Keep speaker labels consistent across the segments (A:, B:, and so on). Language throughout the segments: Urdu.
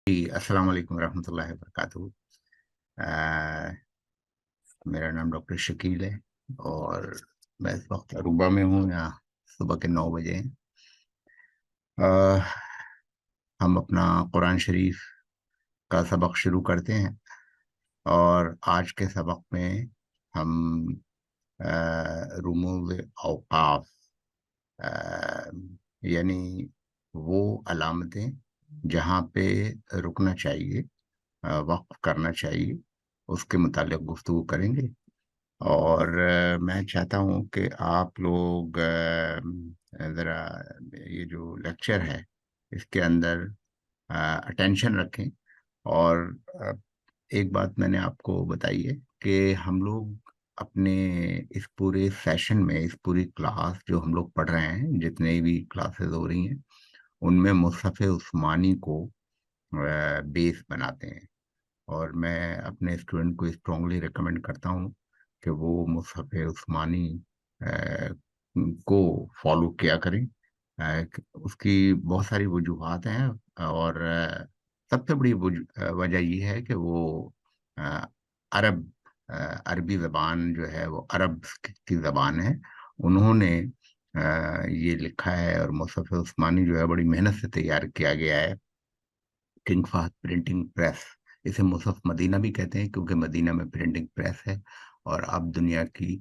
A: جی السلام علیکم ورحمۃ اللہ وبرکاتہ۔ آ، میرا نام ڈاکٹر شکیل ہے اور میں اس وقت عروبہ میں ہوں، یہاں صبح کے 9 بجے ہیں۔ آ، ہم اپنا قرآن شریف کا سبق شروع کرتے ہیں اور آج کے سبق میں ہم رموز اوقاف یعنی وہ علامتیں جہاں پہ رکنا چاہیے، وقف کرنا چاہیے، اس کے متعلق گفتگو کریں گے۔ اور میں چاہتا ہوں کہ آپ لوگ ذرا یہ جو لیکچر ہے اس کے اندر اٹینشن رکھیں۔ اور ایک بات میں نے آپ کو بتائی ہے کہ ہم لوگ اپنے اس پورے سیشن میں، اس پوری کلاس جو ہم لوگ پڑھ رہے ہیں، جتنے بھی کلاسز ہو رہی ہیں، ان میں مصحف عثمانی کو بیس بناتے ہیں۔ اور میں اپنے اسٹوڈنٹ کو اسٹرانگلی ریکمینڈ کرتا ہوں کہ وہ مصحف عثمانی کو فالو کیا کریں۔ اس کی بہت ساری وجوہات ہیں اور سب سے بڑی وجہ یہ ہے کہ وہ عرب عربی زبان جو ہے وہ عرب کی زبان ہے۔ انہوں نے یہ لکھا ہے اور مصحف عثمانی جو ہے بڑی محنت سے تیار کیا گیا ہے۔ کنگ فہد پرنٹنگ پریس، اسے مصحف مدینہ بھی کہتے ہیں کیونکہ مدینہ میں پرنٹنگ پریس ہے، اور اب دنیا کی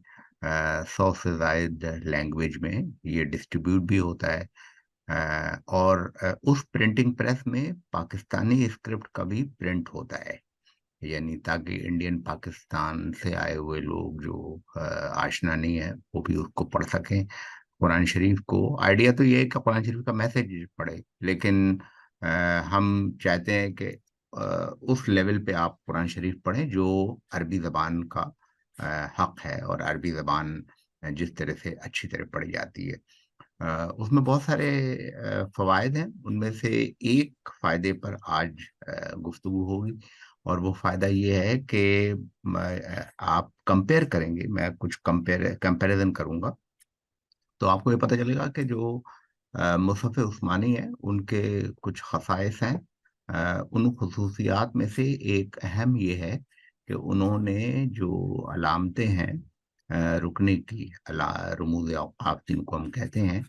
A: 100 سے زائد لینگویج میں یہ ڈسٹریبیوٹ بھی ہوتا ہے۔ اور اس پرنٹنگ پریس میں پاکستانی اسکرپٹ کا بھی پرنٹ ہوتا ہے، یعنی تاکہ انڈین پاکستان سے آئے ہوئے لوگ جو آشنا نہیں ہے وہ بھی اس کو پڑھ سکیں۔ قرآن شریف کو آئیڈیا تو یہ ہے کہ قرآن شریف کا میسج پڑھے، لیکن ہم چاہتے ہیں کہ اس لیول پہ آپ قرآن شریف پڑھیں جو عربی زبان کا حق ہے، اور عربی زبان جس طرح سے اچھی طرح پڑھی جاتی ہے۔ اس میں بہت سارے فوائد ہیں، ان میں سے ایک فائدے پر آج گفتگو ہوگی، اور وہ فائدہ یہ ہے کہ آپ کمپیئر کریں گے، میں کچھ کمپیریزن کروں گا تو آپ کو یہ پتہ چلے گا کہ جو مصحف عثمانی ہے ان کے کچھ خصائص ہیں۔ ان خصوصیات میں سے ایک اہم یہ ہے کہ انہوں نے جو علامتیں ہیں رکنے کی، رموز اوقاف جن کو ہم کہتے ہیں،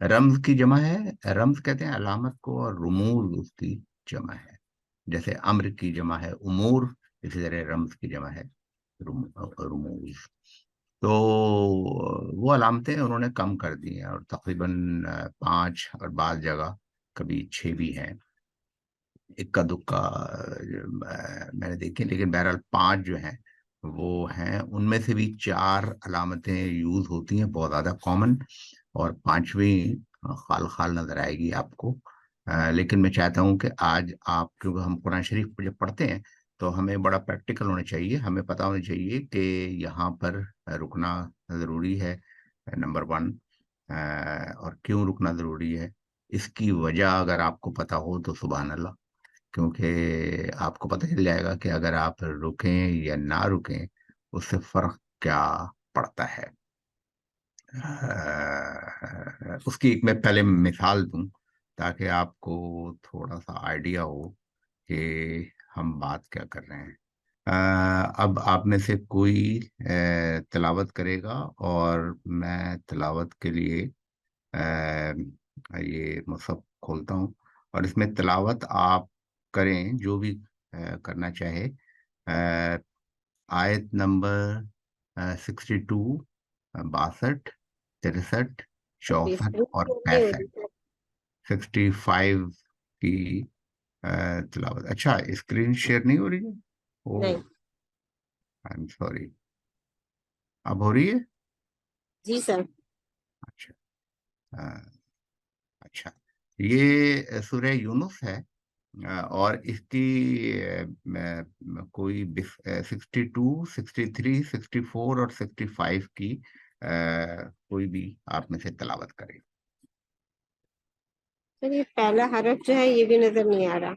A: رمز کی جمع ہے، رمز کہتے ہیں علامت کو، اور رموز اس کی جمع ہے۔ جیسے امر کی جمع ہے امور، اسی طرح رمز کی جمع ہے رموز۔ تو وہ علامتیں انہوں نے کم کر دی ہیں، اور تقریباً 5 اور بعض جگہ کبھی 6 بھی ہیں، اکا دکا میں نے دیکھی، لیکن بہرحال 5 جو ہیں وہ ہیں۔ ان میں سے بھی 4 علامتیں یوز ہوتی ہیں بہت زیادہ کامن، اور 5ویں خال خال نظر آئے گی آپ کو۔ لیکن میں چاہتا ہوں کہ آج آپ، کیونکہ ہم قرآن شریف جب پڑھتے ہیں تو ہمیں بڑا پریکٹیکل ہونا چاہیے، ہمیں پتہ ہونا چاہیے کہ یہاں پر رکنا ضروری ہے، نمبر 1۔ اور کیوں رکنا ضروری ہے، اس کی وجہ اگر آپ کو پتہ ہو تو سبحان اللہ، کیونکہ آپ کو پتہ چل جائے گا کہ اگر آپ رکیں یا نہ رکیں اس سے فرق کیا پڑتا ہے۔ اس کی ایک میں پہلے مثال دوں تاکہ آپ کو تھوڑا سا آئیڈیا ہو کہ ہم بات کیا کر رہے ہیں۔ اب آپ میں سے کوئی تلاوت کرے گا، اور میں تلاوت کے لیے یہ مصحف کھولتا ہوں، اور اس میں تلاوت آپ کریں جو بھی کرنا چاہے۔ آیت نمبر 62، 62، 63،
B: ابھی
A: 64
B: اسکرین
A: اور
B: نہیں ہو رہی
A: 65، 65 کی تلاوت۔ اچھا، اسکرین شیئر نہیں ہو رہی ہے؟
B: نہیں،
A: او، آئی ایم سوری۔ اب ہو رہی ہے؟
B: جی سر۔
A: اچھا، اچھا، یہ سورہ یونس ہے، اور اس کی کوئی 62، 63، 64 اور 65 کی کوئی بھی آپ میں سے تلاوت کرے۔
B: سر یہ پہلا حرف جو ہے یہ بھی نظر نہیں آ رہا،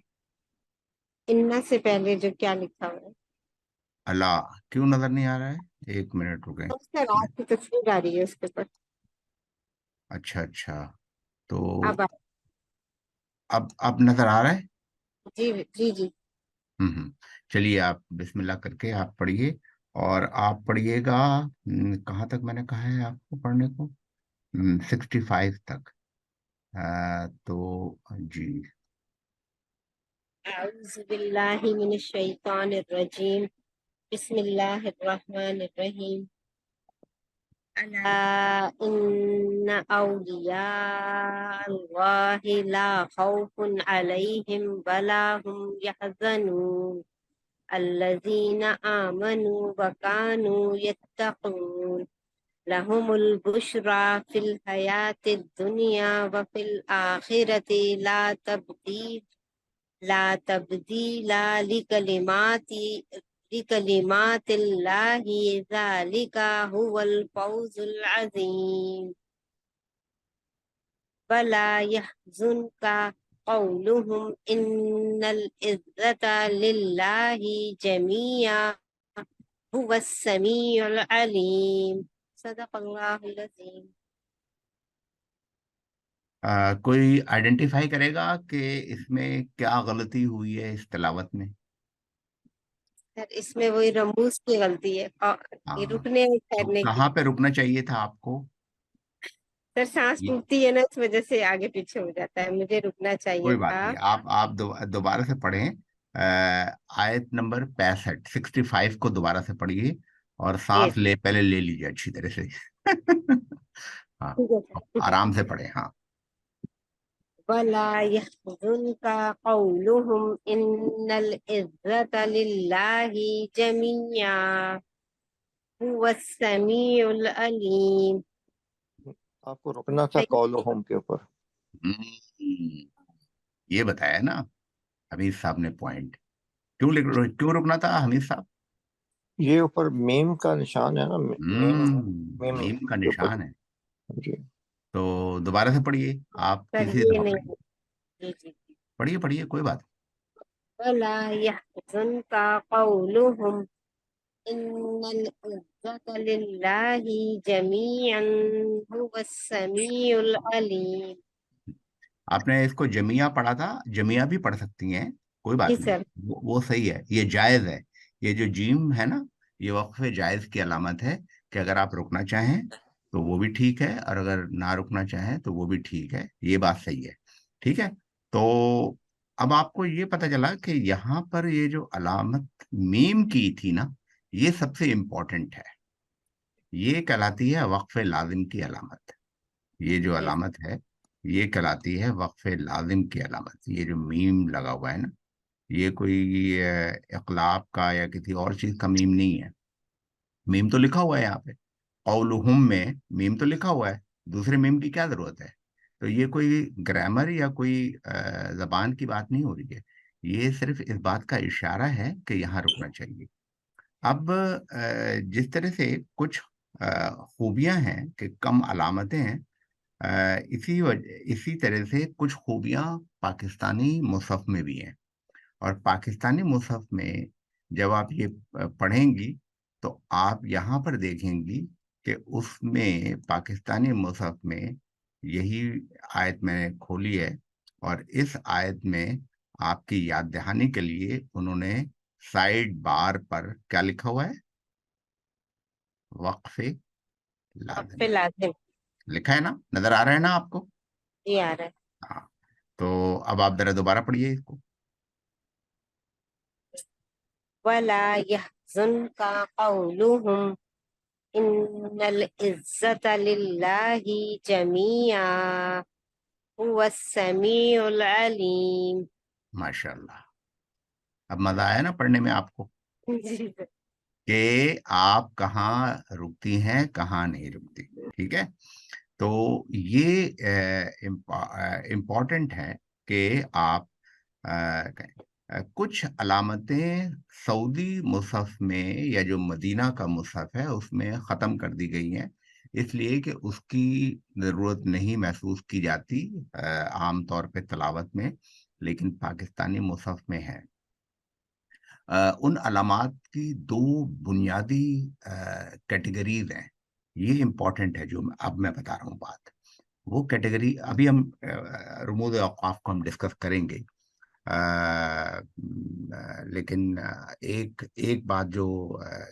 B: انا سے پہلے جو کیا لکھا ہوا ہے۔
A: اللہ کیوں نظر نہیں آ رہا ہے؟ ایک منٹ رکیں۔
B: سر آپ کی تصویر آ رہی ہے اس کے اوپر۔
A: اچھا اچھا، تو
B: اب
A: اب نظر آ رہا ہے؟
B: جی جی جی.
A: چلیے آپ بسم اللہ کر کے آپ پڑھیے، اور آپ پڑھیے گا کہاں تک میں نے کہا ہے آپ کو پڑھنے کو؟ 65 تک. تو جی.
B: اعوذ باللہ من الشیطان الرجیم. بسم اللہ الرحمن الرحیم. الا ان اولیاء اللہ لا خوف علیہم ولا هم يحزنون الذين آمنوا وكانوا يتقون لهم البشرى في الحياة الدنيا وفي الآخرة لا تبديل لكلمات الله ذلك هو الفوز العظيم. ولا يحزنك قولهم إن العزة لله جميعا هو السميع العليم. صدق الله العظيم.
A: کوئی آئیڈینٹیفائی کرے گا کہ اس میں کیا غلطی ہوئی ہے اس تلاوت میں؟
B: سر اس میں وہی رموز کی غلطی ہے، اور یہ
A: ہاں،
B: رکنے اور
A: تو
B: ٹھہرنے کی.
A: کہاں پہ رکنا چاہیے تھا آپ کو؟
B: سر سانس
A: یہ
B: ٹوٹتی ہے نا، اس وجہ سے آگے پیچھے ہو جاتا ہے، مجھے رکنا چاہیے
A: کوئی بات
B: تھا.
A: نہیں، آپ دوبارہ سے پڑھیں. آیت نمبر 65 کو دوبارہ سے پڑھیے، اور
B: جی
A: سانس پہلے لے لیجیے اچھی طرح سے. ہاں،
B: ٹھیک ہے سر.
A: آرام سے پڑھیں. ہاں.
B: ولا يحزنك قولهم إن العزة لله جميعا هو السميع العليم.
C: آپ کو رکنا تھا قولہم کے اوپر.
A: ہم، یہ بتایا نا حمید صاحب نے پوائنٹ. کیوں رکنا تھا حمید صاحب؟
C: یہ اوپر میم کا نشان ہے نا، میم میم
A: میم کا
C: کے اوپر.
A: نشان ہے.
C: جی
A: تو دوبارہ سے پڑھیے، آپ
B: سر
A: تیسری
B: یہ
A: دفعہ
B: نہیں.
A: پڑھیے.
B: جی جی.
A: پڑھیے پڑھیے، کوئی بات
B: ولا يحزنك قولهم إن العزة لله جميعا هو السميع العليم.
A: نہیں. آپ نے اس کو جمعہ پڑھا تھا، جمعہ بھی پڑھ سکتی ہیں، کوئی
B: جی
A: بات نہیں.
B: سر.
A: وہ صحیح ہے، یہ جائز ہے. یہ جو جیم ہے نا، یہ وقف جائز کی علامت ہے، کہ اگر آپ رکنا چاہیں تو وہ بھی ٹھیک ہے، اور اگر نہ رکنا چاہیں تو وہ بھی ٹھیک ہے. یہ بات صحیح ہے. ٹھیک ہے. تو اب آپ کو یہ پتہ چلا کہ یہاں پر یہ جو علامت میم کی تھی نا، یہ سب سے امپورٹنٹ ہے. یہ کہلاتی ہے وقف لازم کی علامت. یہ جو
B: جی
A: علامت ہے، یہ کہلاتی ہے وقف لازم کی علامت. یہ جو میم لگا ہوا ہے نا، یہ کوئی اقلاب کا یا کسی اور چیز کا میم نہیں ہے. میم تو لکھا ہوا ہے یہاں پہ، قولہم میں میم تو لکھا ہوا ہے، دوسرے میم کی کیا ضرورت ہے؟ تو یہ کوئی گرامر یا کوئی زبان کی بات نہیں ہو رہی ہے. یہ صرف اس بات کا اشارہ ہے کہ یہاں رکنا چاہیے. اب جس طرح سے کچھ خوبیاں ہیں کہ کم علامتیں ہیں، اسی طرح سے کچھ خوبیاں پاکستانی مصحف میں بھی ہیں. اور پاکستانی مصحف میں جب آپ یہ پڑھیں گی تو آپ یہاں پر دیکھیں گی کہ اس میں پاکستانی مصحف میں یہی آیت میں نے کھولی ہے، اور اس آیت میں آپ کی یاد دہانی کے لیے انہوں نے سائڈ بار پر کیا لکھا ہوا ہے؟ وقف
B: وقف
A: لازم
B: لازم.
A: لکھا ہے نا، نظر آ رہا ہے نا آپ کو؟
B: جی آ رہا ہے.
A: ہاں. تو اب آپ ذرا دوبارہ پڑھیے اس کو.
B: ولا يحزنك قولهم إن العزة لله جميعا هو السميع العليم.
A: ماشاء اللہ. اب مزہ آیا نا پڑھنے میں آپ کو،
B: جی سر.
A: کہ آپ کہاں رکتی ہیں کہاں نہیں رکتی. ٹھیک ہے. تو یہ امپورٹنٹ ہے کہ آپ کچھ علامتیں سعودی مصحف میں یا جو مدینہ کا مصحف ہے اس میں ختم کر دی گئی ہیں، اس لیے کہ اس کی ضرورت نہیں محسوس کی جاتی عام طور پہ تلاوت میں، لیکن پاکستانی مصحف میں ہے. ان علامات کی دو بنیادی کیٹیگریز ہیں. یہ امپورٹنٹ ہے جو اب میں بتا رہا ہوں بات. وہ کیٹیگری ابھی ہم رموز اوقاف کو ہم ڈسکس کریں گے. لیکن ایک بات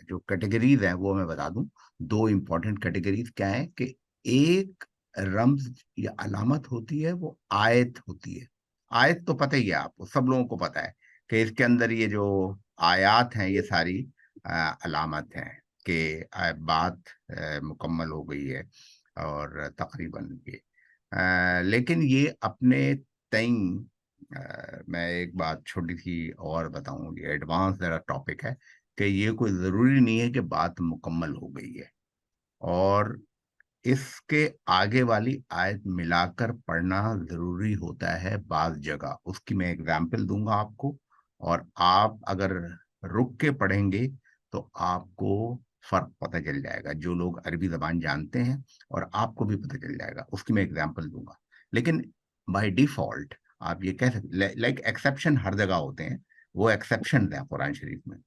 A: جو کیٹیگریز ہیں وہ میں بتا دوں. دو امپورٹنٹ کیٹیگریز کیا ہیں کہ ایک رمز یا علامت ہوتی ہے، وہ آیت ہوتی ہے. آیت تو پتہ ہی ہے آپ کو، سب لوگوں کو پتہ ہے کہ اس کے اندر یہ جو آیات ہیں یہ ساری علامت ہیں کہ بات مکمل ہو گئی ہے اور تقریباً یہ. لیکن یہ اپنے تئیں میں ایک بات چھوٹی سی اور بتاؤں، یہ ایڈوانس ذرا ٹاپک ہے کہ یہ کوئی ضروری نہیں ہے کہ بات مکمل ہو گئی ہے، اور اس کے آگے والی آیت ملا کر پڑھنا ضروری ہوتا ہے بعض جگہ. اس کی میں اگزامپل دوں گا آپ کو، اور آپ اگر رک کے پڑھیں گے تو آپ کو فرق پتہ چل جائے گا. جو لوگ عربی زبان جانتے ہیں اور آپ کو بھی پتہ چل جائے گا. اس کی میں اگزامپل دوں گا. لیکن بائی ڈیفالٹ آپ یہ کہہ سکتے، لائک ایکسیپشن ہر جگہ ہوتے ہیں، وہ ایکسیپشن ہیں قرآن شریف میں.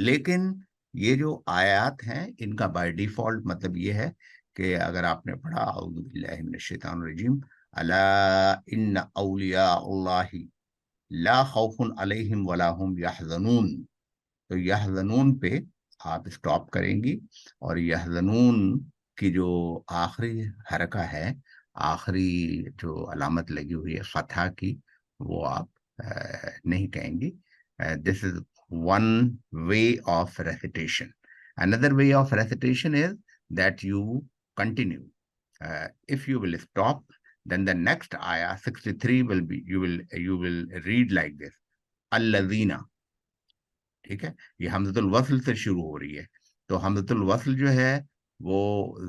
A: لیکن یہ جو آیات ہیں ان کا بائی ڈیفالٹ مطلب یہ ہے کہ اگر آپ نے پڑھا اعوذ باللہ من الشیطان الرجیم الا ان اولیاء اللہ لا خوف علیہم ولا هم یحزنون، تو یحزنون پہ آپ اسٹاپ کریں گی، اور یحزنون کی جو آخری حرکہ ہے، آخری جو علامت لگی ہوئی ہے فتح کی، وہ آپ نہیں کہیں گی. دس از one way of recitation. Another way of recitation is that you continue. If you will stop, then the next ayah 63 will be, you will read like this: الذین. ٹھیک ہے، یہ حمزۃ الوصل سے شروع ہو رہی ہے، تو حمزۃ الوصل جو ہے وہ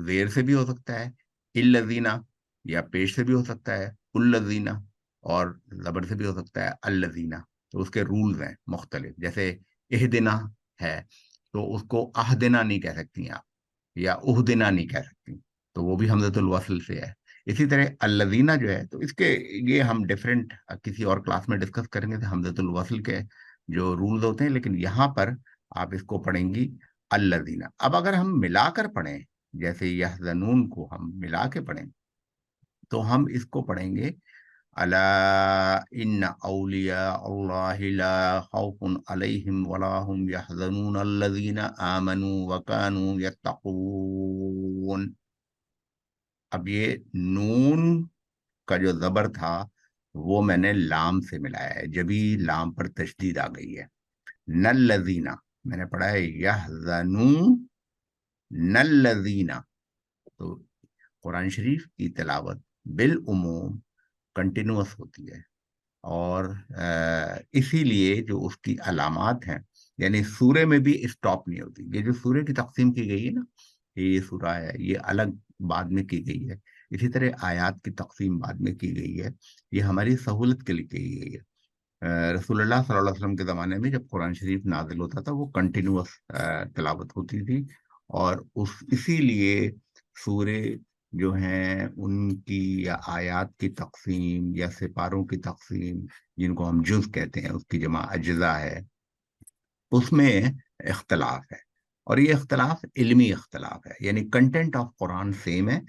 A: زیر سے بھی ہو سکتا ہے الذین، یا پیش سے بھی ہو سکتا ہے الذین، اور زبر سے بھی ہو سکتا ہے الذین. تو اس کے رولز ہیں مختلف. جیسے اہدنا ہے تو اس کو اہدنا نہیں کہہ سکتی آپ، یا اہدنا نہیں کہہ سکتی، تو وہ بھی حمزۃ الوصل سے ہے. اسی طرح الذین جو ہے، تو اس کے یہ ہم ڈفرینٹ کسی اور کلاس میں ڈسکس کریں گے حمزۃ الوصل کے جو رولز ہوتے ہیں. لیکن یہاں پر آپ اس کو پڑھیں گی الذین. اب اگر ہم ملا کر پڑھیں، جیسے یحزنون کو ہم ملا کے پڑھیں، تو ہم اس کو پڑھیں گے الا ان اولیاء اللہ لا خوف علیہم ولا هم یحزنون الذین آمنوا وکانوا یتقون. اب یہ نون کا جو زبر تھا وہ میں نے لام سے ملایا ہے، جبھی لام پر تشدید آ گئی ہے. نلذینا میں نے پڑھا ہے یحزنون نلذینا. تو قرآن شریف کی تلاوت بالعموم کنٹینوس ہوتی ہے، اور اسی لیے جو اس کی علامات ہیں، یعنی سورے میں بھی اسٹاپ نہیں ہوتی. یہ جو سورے کی تقسیم کی گئی ہے نا، یہ سورہ ہے، یہ الگ بعد میں کی گئی ہے. اسی طرح آیات کی تقسیم بعد میں کی گئی ہے، یہ ہماری سہولت کے لیے کی گئی ہے. رسول اللہ صلی اللہ علیہ وسلم کے زمانے میں جب قرآن شریف نازل ہوتا تھا وہ کنٹینوس تلاوت ہوتی تھی، اور اسی لیے سورے جو ہیں ان کی یا آیات کی تقسیم یا سپاروں کی تقسیم، جن کو ہم جز کہتے ہیں، اس کی جمع اجزا ہے، اس میں اختلاف ہے. اور یہ اختلاف علمی اختلاف ہے، یعنی کنٹینٹ آف قرآن سیم ہے،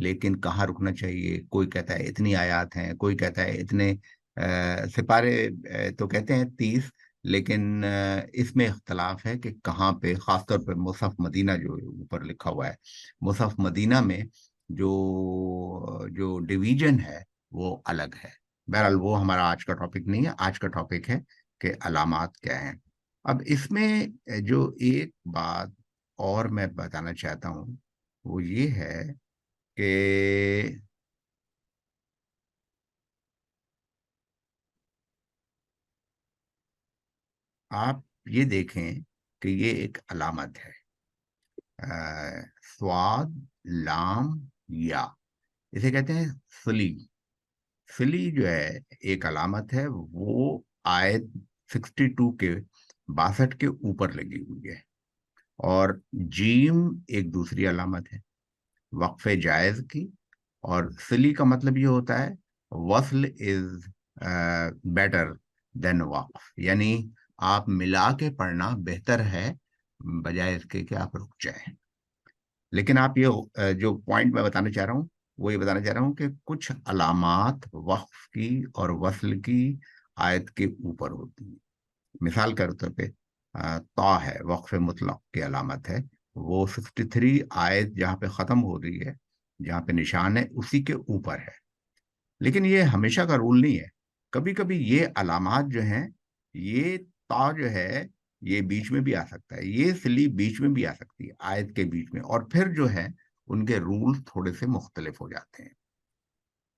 A: لیکن کہاں رکنا چاہیے. کوئی کہتا ہے اتنی آیات ہیں، کوئی کہتا ہے اتنے سپارے، تو کہتے ہیں 30، لیکن اس میں اختلاف ہے کہ کہاں پہ. خاص طور پہ مصحف مدینہ جو اوپر لکھا ہوا ہے، مصحف مدینہ میں جو ڈویژن ہے وہ الگ ہے. بہرحال وہ ہمارا آج کا ٹاپک نہیں ہے. آج کا ٹاپک ہے کہ علامات کیا ہیں. اب اس میں جو ایک بات اور میں بتانا چاہتا ہوں وہ یہ ہے کہ آپ یہ دیکھیں کہ یہ ایک علامت ہے، سواد لام یا، اسے کہتے ہیں فلی. فلی جو ہے ایک علامت ہے، وہ آیت 62 کے 62 کے اوپر لگی ہوئی ہے. اور جیم ایک دوسری علامت ہے وقف جائز کی. اور فلی کا مطلب یہ ہوتا ہے وصل از بیٹر دین وقف، یعنی آپ ملا کے پڑھنا بہتر ہے بجائے اس کے کہ آپ رک جائیں. لیکن آپ یہ جو پوائنٹ میں بتانا چاہ رہا ہوں وہ یہ بتانا چاہ رہا ہوں کہ کچھ علامات وقف کی اور وصل کی آیت کے اوپر ہوتی ہیں. مثال کے طور پہ تا ہے، وقف مطلق کی علامت ہے، وہ 63 آیت جہاں پہ ختم ہو رہی ہے، جہاں پہ نشان ہے، اسی کے اوپر ہے. لیکن یہ ہمیشہ کا رول نہیں ہے. کبھی کبھی یہ علامات جو ہیں، یہ تا جو ہے یہ بیچ میں بھی آ سکتا ہے، یہ سلی بیچ میں بھی آ سکتی ہے آیت کے بیچ میں، اور پھر جو ہے ان کے رولز تھوڑے سے مختلف ہو جاتے ہیں.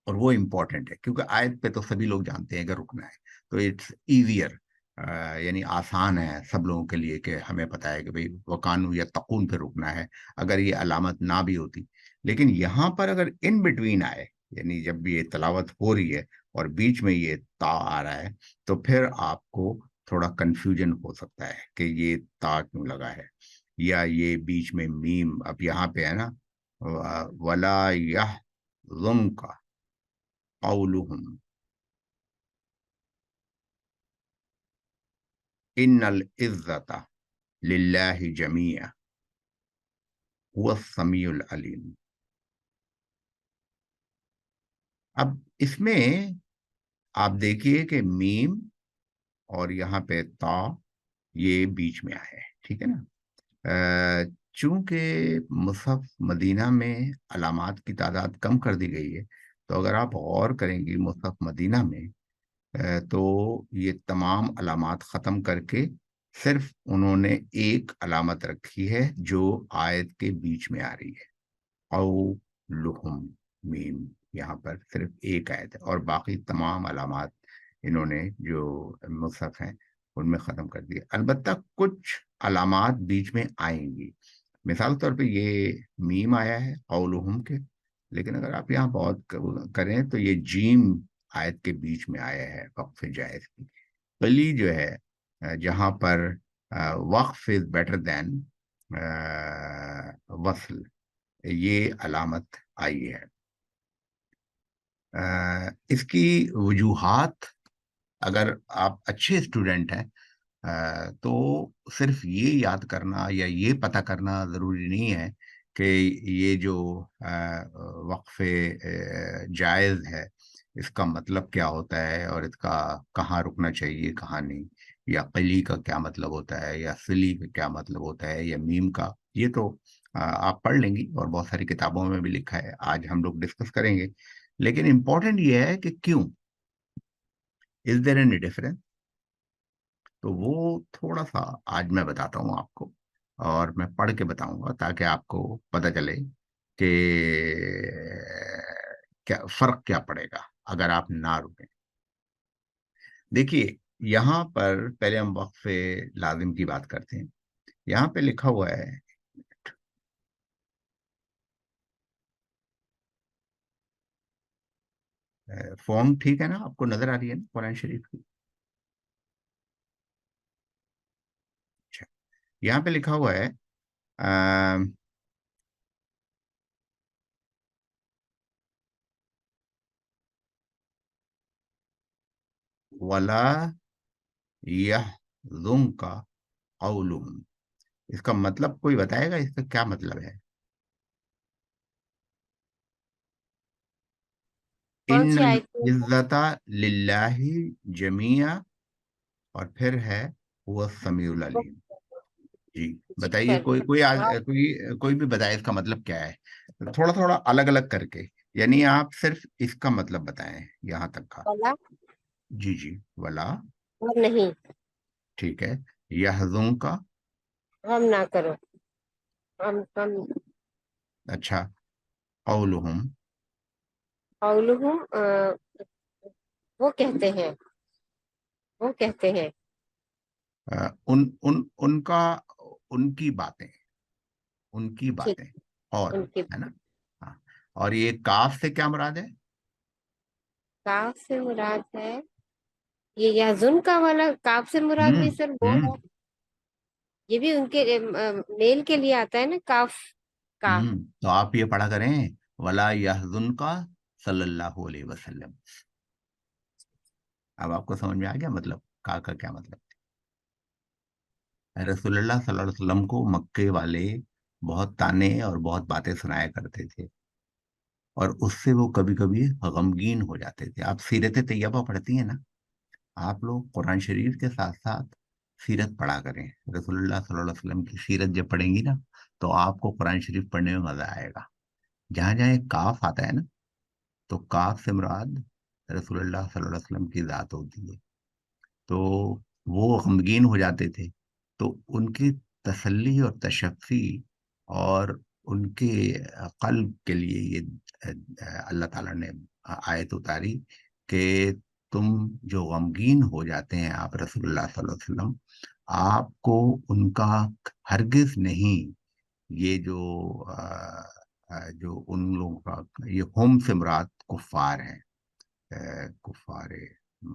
A: اور وہ امپورٹنٹ ہے کیونکہ آیت پہ تو سبھی لوگ جانتے ہیں کہ رکنا ہے، تو اٹس ایزیئر، یعنی آسان ہے سب لوگوں کے لیے کہ ہمیں پتا ہے کہ بھئی وقانو یا تقون پہ رکنا ہے اگر یہ علامت نہ بھی ہوتی. لیکن یہاں پر اگر ان بٹوین آئے، یعنی جب بھی یہ تلاوت ہو رہی ہے اور بیچ میں یہ تا آ رہا ہے، تو پھر آپ کو تھوڑا کنفیوژن ہو سکتا ہے کہ یہ تا کیوں لگا ہے، یا یہ بیچ میں میم. اب یہاں پہ ہے نا ولا يحزنك قولهم ان العزت للہ جمیعا هو السمیع العلیم. اب اس میں آپ دیکھیے کہ میم اور یہاں پہ تا یہ بیچ میں آئے، ٹھیک ہے نا. چونکہ مصحف مدینہ میں علامات کی تعداد کم کر دی گئی ہے، تو اگر آپ غور کریں گی مصحف مدینہ میں تو یہ تمام علامات ختم کر کے صرف انہوں نے ایک علامت رکھی ہے جو آیت کے بیچ میں آ رہی ہے، او لہم میم. یہاں پر صرف ایک آیت ہے اور باقی تمام علامات انہوں نے جو مصحف ہیں ان میں ختم کر دیا. البتہ کچھ علامات بیچ میں آئیں گی. مثال طور پہ یہ میم آیا ہے قولہم کے، لیکن اگر آپ یہاں بہت کریں تو یہ جیم آیت کے بیچ میں آیا ہے وقف جائز کی. قلی جو ہے جہاں پر وقف از بیٹر دین وصل، یہ علامت آئی ہے. اس کی وجوہات، اگر آپ اچھے اسٹوڈنٹ ہیں تو صرف یہ یاد کرنا یا یہ پتہ کرنا ضروری نہیں ہے کہ یہ جو وقف جائز ہے اس کا مطلب کیا ہوتا ہے اور اس کا کہاں رکنا چاہیے کہاں نہیں، یا قلی کا کیا مطلب ہوتا ہے، یا سلی کا کیا مطلب ہوتا ہے، یا میم کا. یہ تو آپ پڑھ لیں گی اور بہت ساری کتابوں میں بھی لکھا ہے، آج ہم لوگ ڈسکس کریں گے. لیکن امپورٹنٹ یہ ہے کہ کیوں، از دیر اینی ڈفرنس، تو وہ تھوڑا سا آج میں بتاتا ہوں آپ کو، اور میں پڑھ کے بتاؤں گا تاکہ آپ کو پتہ چلے کہ کیا فرق کیا پڑے گا اگر آپ نہ رکیں. دیکھیے یہاں پر پہلے ہم وقف لازم کی بات کرتے ہیں. یہاں پہ لکھا ہوا ہے، فون ٹھیک ہے نا، آپ کو نظر آ رہی ہے نا قرآن شریف کی؟ اچھا، یہاں پہ لکھا ہوا ہے ولا يحزنك قولهم. اس کا مطلب کوئی بتائے گا، اس کا کیا مطلب ہے؟
B: کون
A: ان
B: سی آیت میں ہے؟
A: العزت للہ جمیعا، اور پھر ہے وہ السمیع
B: وہ
A: العلیم. جی
B: جی
A: بتائیے،
B: سر.
A: کوئی بھی بتائے اس کا مطلب کیا ہے، تھوڑا تھوڑا الگ الگ کر کے، یعنی آپ صرف اس کا مطلب بتائیں یہاں تک کا.
B: بلا
A: جی جی، ولا،
B: اور نہیں،
A: ٹھیک ہے. یحزن کا،
B: غم نہ کرو، غم
A: اچھا. قولہم،
B: قولہم وہ کہتے ہیں، وہ کہتے ہیں.
A: ان کا، ان کی باتیں، ان کی
B: ٹھیک،
A: باتیں، اور
B: ان کی
A: ہے نا. ہاں، اور یہ کاف سے کیا مراد ہے؟
B: کاف سے مراد ہے یہ یحزن کا والا، کاف سے مراد
A: ہوں
B: بھی سر وہ
A: ہوں
B: ہے. یہ بھی ان کے میل کے لیے آتا ہے نا کاف، کاف.
A: تو آپ یہ پڑھا کریں ولا یحزن کا صلی اللہ علیہ وسلم. اب آپ کو سمجھ میں آ گیا مطلب کا کیا مطلب ہے. رسول اللہ صلی اللہ علیہ وسلم کو مکے والے بہت تانے اور بہت باتیں سنایا کرتے تھے، اور اس سے وہ کبھی کبھی غمگین ہو جاتے تھے. آپ سیرت طیبہ پڑھتی ہیں نا، آپ لوگ قرآن شریف کے ساتھ ساتھ سیرت پڑھا کریں. رسول اللہ صلی اللہ علیہ وسلم کی سیرت جب پڑھیں گی نا تو آپ کو قرآن شریف پڑھنے میں مزہ آئے گا. جہاں جہاں ایک کاف آتا ہے نا تو کاف سے مراد رسول اللہ صلی اللہ علیہ وسلم کی ذات ہوتی ہے. تو وہ غمگین ہو جاتے تھے تو ان کی تسلی اور تشفی اور ان کے قلب کے لیے یہ اللہ تعالیٰ نے آیت اتاری کہ تم جو غمگین ہو جاتے ہیں آپ رسول اللہ صلی اللہ علیہ وسلم، آپ کو ان کا ہرگز نہیں، یہ جو ان لوگوں کا یہ ہوم سے مراد کفار ہیں، کفار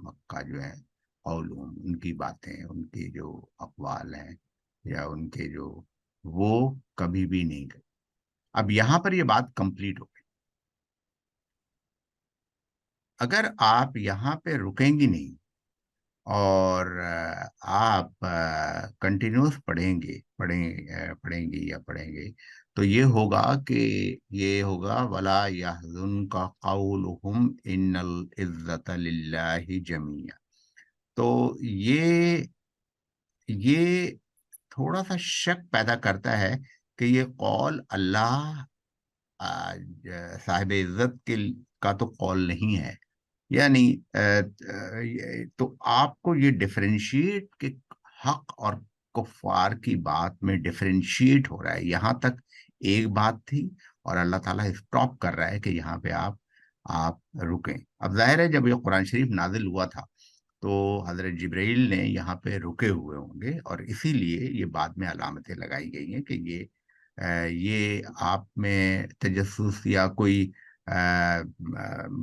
A: مکہ جو ہیں، علوم ان کی باتیں، ان کی جو اقوال ہیں یا ان کے جو، وہ کبھی بھی نہیں گئے. اب یہاں پر یہ بات کمپلیٹ ہو گئی. اگر آپ یہاں پہ رکیں گی نہیں اور آپ کنٹینیوس پڑھیں گی یا پڑھیں گے تو یہ ہوگا کہ یہ ہوگا وَلَا يَحْزُنْكَ قَوْلُهُمْ إِنَّ الْعِزَّةَ لِلَّهِ جَمِيعًا. تو یہ تھوڑا سا شک پیدا کرتا ہے کہ یہ قول اللہ صاحب عزت کا تو قول نہیں ہے. یعنی تو آپ کو یہ ڈفرینشیٹ کہ حق اور کفار کی بات میں ڈفرینشیٹ ہو رہا ہے. یہاں تک ایک بات تھی اور اللہ تعالیٰ اسٹاپ کر رہا ہے کہ یہاں پہ آپ رکیں. اب ظاہر ہے جب یہ قرآن شریف نازل ہوا تھا تو حضرت جبرائیل نے یہاں پہ رکے ہوئے ہوں گے اور اسی لیے یہ بعد میں علامتیں لگائی گئی ہیں کہ یہ آپ میں تجسس یا کوئی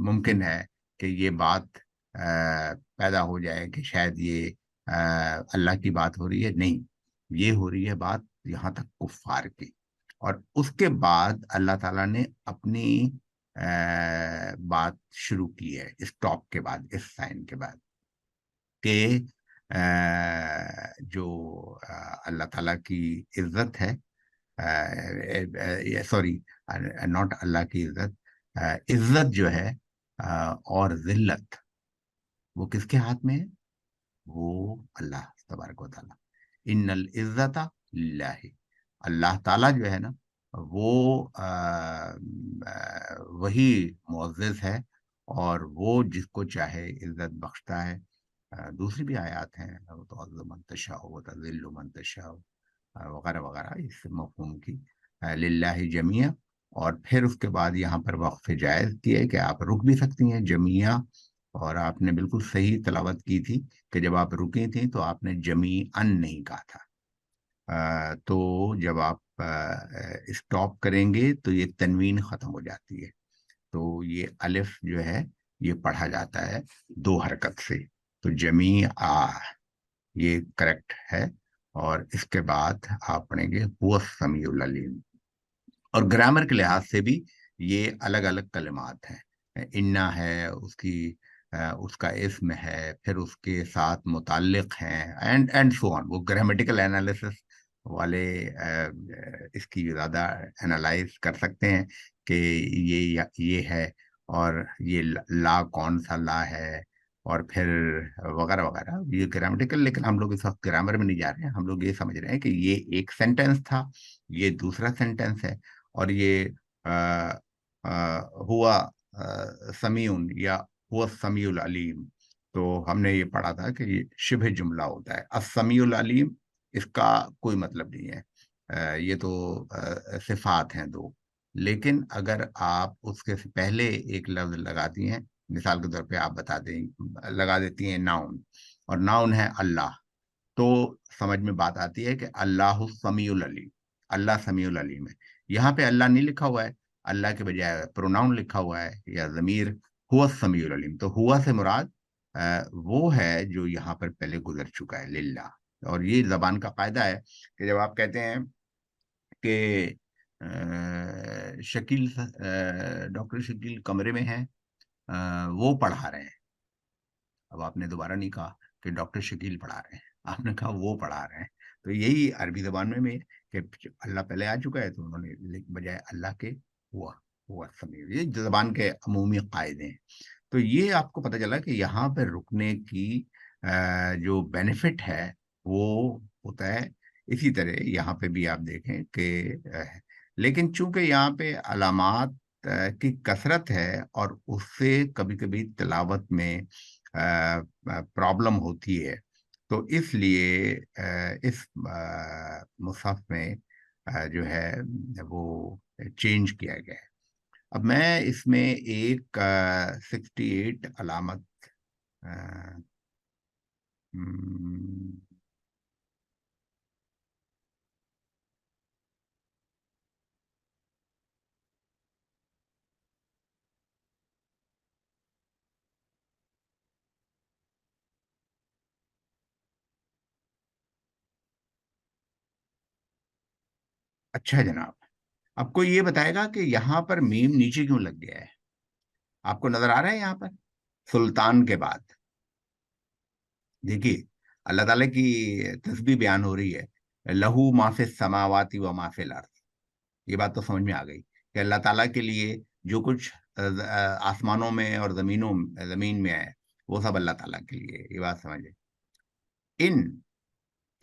A: ممکن ہے کہ یہ بات پیدا ہو جائے کہ شاید یہ اللہ کی بات ہو رہی ہے. نہیں، یہ ہو رہی ہے بات یہاں تک کفار کی. اور اس کے بعد اللہ تعالیٰ نے اپنی بات شروع کی ہے اسٹاپ کے بعد، اس سائن کے بعد، کہ جو اللہ تعالیٰ کی عزت ہے، سوری، ناٹ اللہ کی عزت، عزت جو ہے اور ذلت وہ کس کے ہاتھ میں ہے؟ وہ اللہ تبارک و تعالیٰ. ان العزت للہ، اللہ تعالیٰ جو ہے نا وہ وہی معزز ہے اور وہ جس کو چاہے عزت بخشتا ہے. دوسری بھی آیات ہیں، وَتُعِزُّ مَن تَشَاءُ وَتُذِلُّ مَن تَشَاءُ وغیرہ وغیرہ اس مفہوم کی، للہ جمیع. اور پھر اس کے بعد یہاں پر وقف جائز کیا ہے کہ آپ رک بھی سکتی ہیں جمیع. اور آپ نے بالکل صحیح تلاوت کی تھی کہ جب آپ رکی تھیں تو آپ نے جمیعاً نہیں کہا تھا. تو جب آپ اسٹاپ کریں گے تو یہ تنوین ختم ہو جاتی ہے. تو یہ الف جو ہے یہ پڑھا جاتا ہے 2 حرکت سے. تو جمیع یہ کریکٹ ہے. اور اس کے بعد آپ پڑھیں گے هو السمیع العلیم. اور گرامر کے لحاظ سے بھی یہ الگ الگ کلمات ہیں. انا ہے اس کا اسم ہے، پھر اس کے ساتھ متعلق ہیں اینڈ سو آن. وہ گرامیٹیکل انالیسس والے اس کی زیادہ انالائز کر سکتے ہیں کہ یہ ہے اور یہ لا کون سا لا ہے اور پھر وغیرہ وغیرہ. یہ گرامیٹیکل، لیکن ہم لوگ اس وقت گرامر میں نہیں جا رہے ہیں. ہم لوگ یہ سمجھ رہے ہیں کہ یہ ایک سینٹینس تھا، یہ دوسرا سینٹینس ہے، اور یہ ہوا سمیعن یا ہوا سمیع العلیم. تو ہم نے یہ پڑھا تھا کہ یہ شبہ جملہ ہوتا ہے. السمیع العلیم اس کا کوئی مطلب نہیں ہے، یہ تو صفات ہیں 2. لیکن اگر آپ اس کے پہلے ایک لفظ لگاتی ہیں، مثال کے طور پہ آپ لگا دیتی ہیں ناؤن، اور ناؤن ہے اللہ، تو سمجھ میں بات آتی ہے کہ اللہ السمیع العلیم، اللہ سمیع العلیم ہے. یہاں پہ اللہ نہیں لکھا ہوا ہے، اللہ کے بجائے پروناؤن لکھا ہوا ہے یا ضمیر ہوا السمیع العلیم. تو ہوا سے مراد وہ ہے جو یہاں پر پہلے گزر چکا ہے، للہ. اور یہ زبان کا قاعدہ ہے کہ جب آپ کہتے ہیں کہ شکیل ڈاکٹر شکیل کمرے میں ہیں، وہ پڑھا رہے ہیں. اب آپ نے دوبارہ نہیں کہا کہ ڈاکٹر شکیل پڑھا رہے ہیں، آپ نے کہا وہ پڑھا رہے ہیں. تو یہی عربی زبان میں کہ اللہ پہلے آ چکا ہے تو انہوں نے بجائے اللہ کے ہوا سمیع. یہ زبان کے عمومی قاعدے ہیں. تو یہ آپ کو پتہ چلا کہ یہاں پہ رکنے کی جو بینیفٹ ہے وہ ہوتا ہے. اسی طرح یہاں پہ بھی آپ دیکھیں کہ لیکن چونکہ یہاں پہ علامات کی کثرت ہے اور اس سے کبھی کبھی تلاوت میں پرابلم ہوتی ہے، تو اس لیے اس مصحف میں جو ہے وہ چینج کیا گیا ہے. اب میں اس میں ایک 68 علامت اچھا جناب، آپ کو یہ بتائے گا کہ یہاں پر میم نیچے کیوں لگ گیا ہے؟ آپ کو نظر آ رہا ہے یہاں پر سلطان کے بعد؟ دیکھیے اللہ تعالیٰ کی تسبیح بیان ہو رہی ہے، لہو ما فی السماوات و ما فی الارض. یہ بات تو سمجھ میں آ گئی کہ اللہ تعالیٰ کے لیے جو کچھ آسمانوں میں اور زمین میں ہے وہ سب اللہ تعالیٰ کے لیے. یہ بات سمجھے.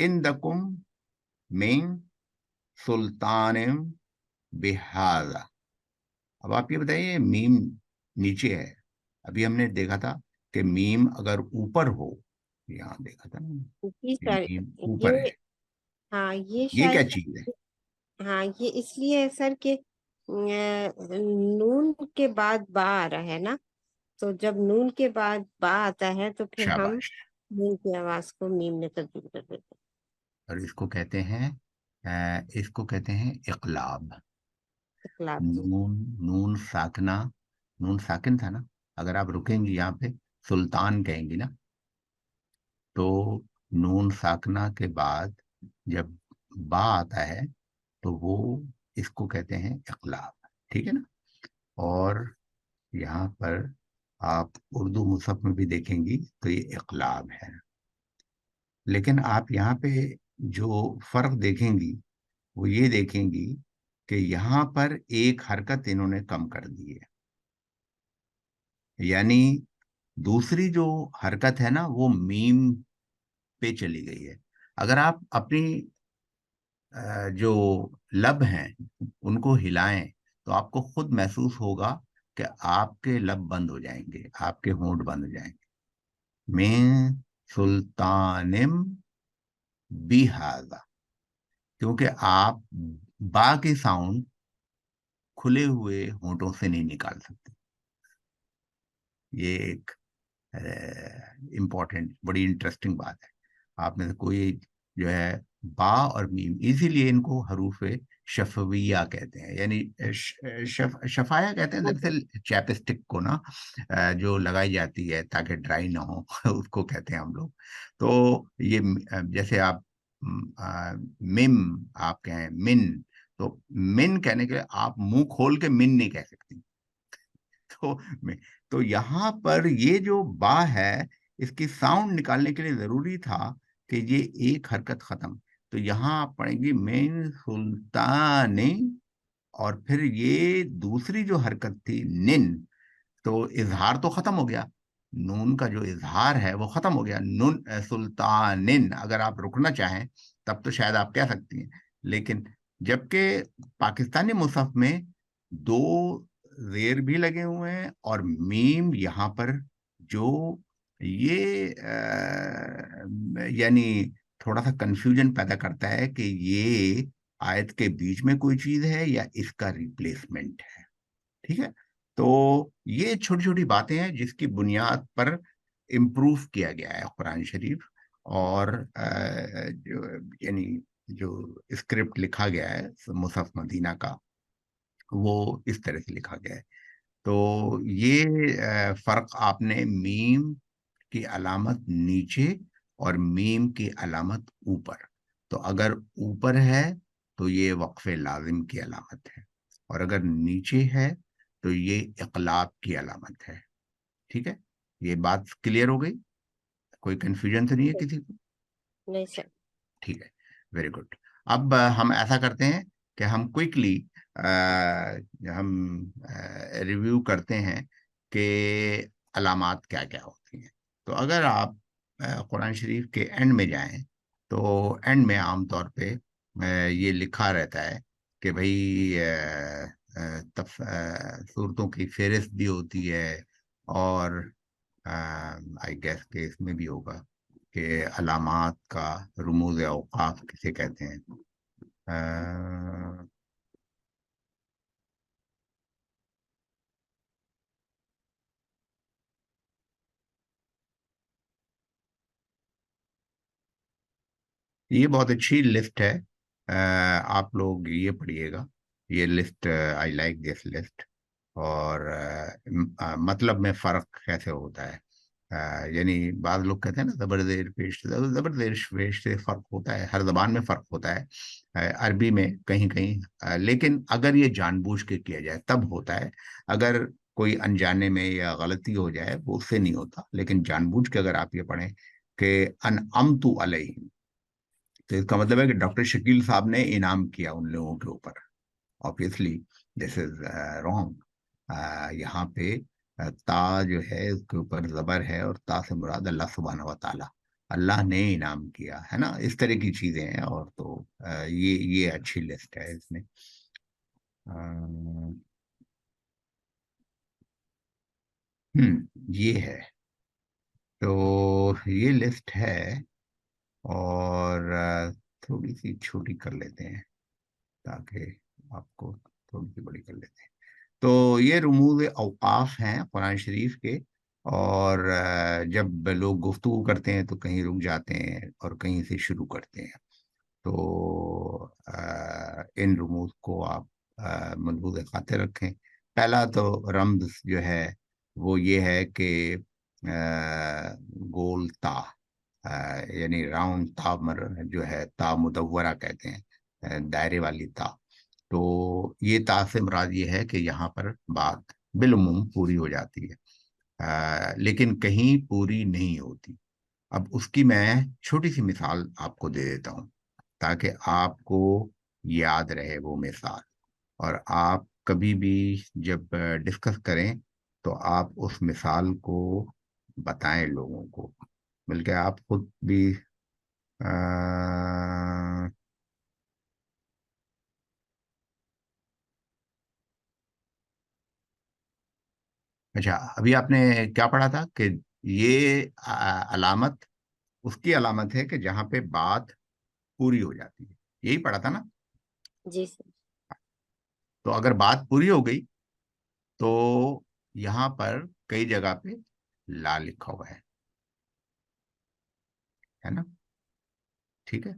A: ان دکم من سلطان بہذا. اب آپ یہ بتائیے میم نیچے ہے، ابھی ہم نے دیکھا تھا کہ میم اگر اوپر ہو، یہاں دیکھا تھا نا
B: جی
A: کہ
B: سر،
A: میم اوپر
B: یہ
A: ہے.
B: ہاں یہ
A: یہ کیا
B: شاید
A: چیز ہے؟
B: ہاں یہ اس لیے ہے سر کہ نون کے بعد با آ رہا ہے نا، تو جب نون کے بعد با آتا ہے تو پھر ہم
A: شاباش.
B: نون کی آواز کو میم میں تبدیل کر دیتے
A: اور اس کو کہتے ہیں اقلاب.
B: ہیں. اخلاق جی.
A: نون ساکنہ، نون ساکن تھا نا، اگر آپ رکیں گی یہاں پہ سلطان کہیں گی نا، تو نون ساکنہ کے بعد جب با آتا ہے تو وہ اس کو کہتے ہیں اقلاب. ٹھیک ہے نا. اور یہاں پر آپ اردو مصحف میں بھی دیکھیں گی تو یہ اقلاب ہے. لیکن آپ یہاں پہ جو فرق دیکھیں گی وہ یہ دیکھیں گی کہ یہاں پر ایک حرکت انہوں نے کم کر دی ہے، یعنی دوسری جو حرکت ہے نا وہ میم پہ چلی گئی ہے. اگر آپ اپنی جو لب ہیں ان کو ہلائیں تو آپ کو خود محسوس ہوگا کہ آپ کے لب بند ہو جائیں گے، آپ کے ہونٹ بند ہو جائیں گے. میں سلطانم بہذا، کیونکہ آپ با کی ساؤنڈ کھلے ہوئے ہونٹوں سے نہیں نکال سکتے. یہ ایک امپورٹنٹ بڑی انٹرسٹنگ بات ہے. آپ میں سے کوئی جو ہے با اور میم، اسی لیے ان کو حروف شفویہ کہتے ہیں، یعنی شفایا کہتے ہیں
B: ہاں جی.
A: دراصل چیپسٹک کو نا، جو لگائی جاتی ہے تاکہ ڈرائی نہ ہو اس کو کہتے ہیں ہم لوگ. تو یہ جیسے آپ مم آپ کہیں من، تو من کہنے کے لیے آپ منہ کھول کے من نہیں کہہ سکتی. تو تو یہاں پر یہ جو با ہے اس کی ساؤنڈ نکالنے کے لیے ضروری تھا کہ یہ ایک حرکت ختم. تو یہاں آپ پڑھیں گی من سلطان، اور پھر یہ دوسری جو حرکت تھی نن، تو اظہار تو ختم ہو گیا، نون کا جو اظہار ہے وہ ختم ہو گیا. نون سلطانن اگر آپ رکنا چاہیں تب تو شاید آپ کہہ سکتی ہیں، لیکن جبکہ پاکستانی مصحف میں دو زیر بھی لگے ہوئے ہیں اور میم یہاں پر جو یہ یعنی تھوڑا سا کنفیوژن پیدا کرتا ہے کہ یہ آیت کے بیچ میں کوئی چیز ہے یا اس کا ریپلیسمنٹ ہے. ٹھیک ہے. تو یہ چھوٹی چھوٹی باتیں ہیں جس کی بنیاد پر امپروو کیا گیا ہے قرآن شریف، اور یعنی جو اسکرپٹ لکھا گیا ہے مصحف مدینہ کا وہ اس طرح سے لکھا گیا ہے. تو یہ فرق آپ نے میم کی علامت نیچے اور میم کی علامت اوپر، تو اگر اوپر ہے تو یہ وقف لازم کی علامت ہے، اور اگر نیچے ہے تو یہ اقلاب کی علامت ہے. ٹھیک ہے. یہ بات کلیئر ہو گئی؟ کوئی کنفیوژن تو نہیں ہے کسی کو؟
B: نہیں سر.
A: ٹھیک ہے، ویری گڈ. اب ہم ایسا کرتے ہیں کہ ہم کوئکلی ہم ریویو کرتے ہیں کہ علامات کیا کیا ہوتی ہیں. تو اگر آپ قرآن شریف کے اینڈ میں جائیں تو اینڈ میں عام طور پہ یہ لکھا رہتا ہے کہ بھائی صورتوں کی فہرست بھی ہوتی ہے، اور آئی گیس کہ اس میں بھی ہوگا کہ علامات کا رموز اوقاف کسے کہتے ہیں. یہ بہت اچھی لسٹ ہے، آپ لوگ یہ پڑھیے گا یہ list. I like this list. اور مطلب میں فرق کیسے ہوتا ہے. یعنی بعض لوگ کہتے ہیں نا زبردیر پیش، زبردیر پیش سے فرق ہوتا ہے، ہر زبان میں فرق ہوتا ہے، عربی میں کہیں کہیں، لیکن اگر یہ جان بوجھ کے کیا جائے تب ہوتا ہے. اگر کوئی انجانے میں یا غلطی ہو جائے وہ اس سے نہیں ہوتا، لیکن جان بوجھ کے اگر آپ یہ پڑھیں کہ انعمت علیہم، تو اس کا مطلب ہے کہ ڈاکٹر شکیل صاحب نے انعام کیا ان لوگوں کے اوپر. obviously this is wrong. یہاں پہ تا جو ہے اس کے اوپر زبر ہے، اور تا سے مراد اللہ سبحانہ و تعالیٰ، اللہ نے انعام کیا ہے نا، اس طرح کی چیزیں ہیں. اور تو یہ اچھی لسٹ ہے اس میں. یہ ہے، تو یہ لسٹ ہے. اور تھوڑی سی چھوٹی کر لیتے ہیں تاکہ آپ کو تھوڑی سی بڑی کر لیتے ہیں. تو یہ رموز اوقاف ہیں قرآن شریف کے. اور جب لوگ گفتگو کرتے ہیں تو کہیں رک جاتے ہیں اور کہیں سے شروع کرتے ہیں. تو ان رموز کو آپ ملحوظ خاطر رکھیں. پہلا تو رمز جو ہے وہ یہ ہے کہ گول تا، یعنی راؤنڈ تا جو ہے تا مدورہ کہتے ہیں، دائرے والی تا. تو یہ تا سے مراد یہ ہے کہ یہاں پر بات بالعموم پوری ہو جاتی ہے، لیکن کہیں پوری نہیں ہوتی. اب اس کی میں چھوٹی سی مثال آپ کو دے دیتا ہوں تاکہ آپ کو یاد رہے وہ مثال، اور آپ کبھی بھی جب ڈسکس کریں تو آپ اس مثال کو بتائیں لوگوں کو، بلکہ آپ خود بھی اچھا، ابھی آپ نے کیا پڑھا تھا کہ یہ علامت اس کی علامت ہے کہ جہاں پہ بات پوری ہو جاتی ہے، یہی پڑھا تھا نا.
B: جی سر.
A: تو اگر بات پوری ہو گئی تو یہاں پر کئی جگہ پہ لا لکھا ہوا ہے نا. ٹھیک ہے.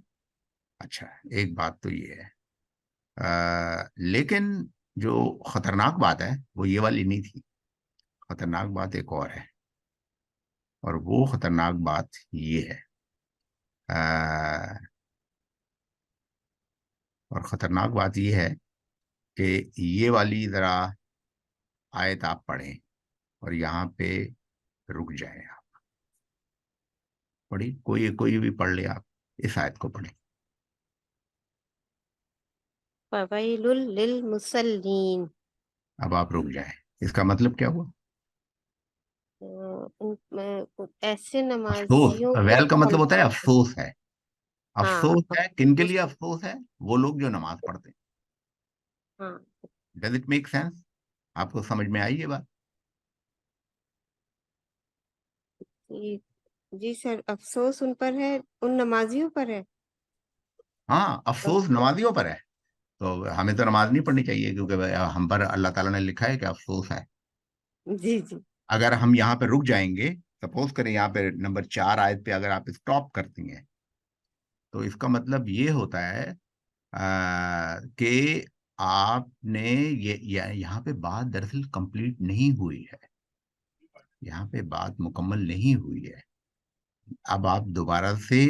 A: اچھا، ایک بات تو یہ ہے، لیکن جو خطرناک بات ہے وہ یہ والی نہیں تھی. خطرناک بات ایک اور ہے، اور وہ خطرناک بات یہ ہے، اور خطرناک بات یہ ہے کہ یہ والی ذرا آیت آپ پڑھیں اور یہاں پہ رک جائیں. آپ پڑھی، کوئی بھی پڑھ لے، آپ اس آیت کو پڑھیں.
B: فویل للمصلین.
A: اب آپ رک جائیں، اس کا مطلب کیا ہوا؟
B: ایسے
A: افسوس،
B: نمازیوں کو
A: ویل کا مطلب ہوتا ہے
B: ہلاک.
A: افسوس ہے.
B: ہاں
A: افسوس ہے کن کے
B: اس-
A: لیے؟ افسوس ہے وہ لوگ جو نماز پڑھتے ہیں.
B: ہاں
A: ڈز اٹ میک سینس؟ آپ کو سمجھ میں آئی یہ بات؟
B: جی. جی سر، افسوس ان پر ہے، ان نمازیوں پر ہے.
A: ہاں، افسوس نمازیوں پر ہے. تو ہمیں تو نماز نہیں پڑھنی چاہیے کیونکہ ہم پر اللہ تعالیٰ نے لکھا ہے کہ افسوس ہے.
B: جی جی.
A: اگر ہم یہاں پہ رک جائیں گے، سپوز کریں یہاں پہ نمبر 4 آیت پہ اگر آپ اسٹاپ کرتی ہیں تو اس کا مطلب یہ ہوتا ہے کہ آپ نے یہاں پہ بات دراصل کمپلیٹ نہیں ہوئی ہے، یہاں پہ بات مکمل نہیں ہوئی ہے. اب آپ دوبارہ سے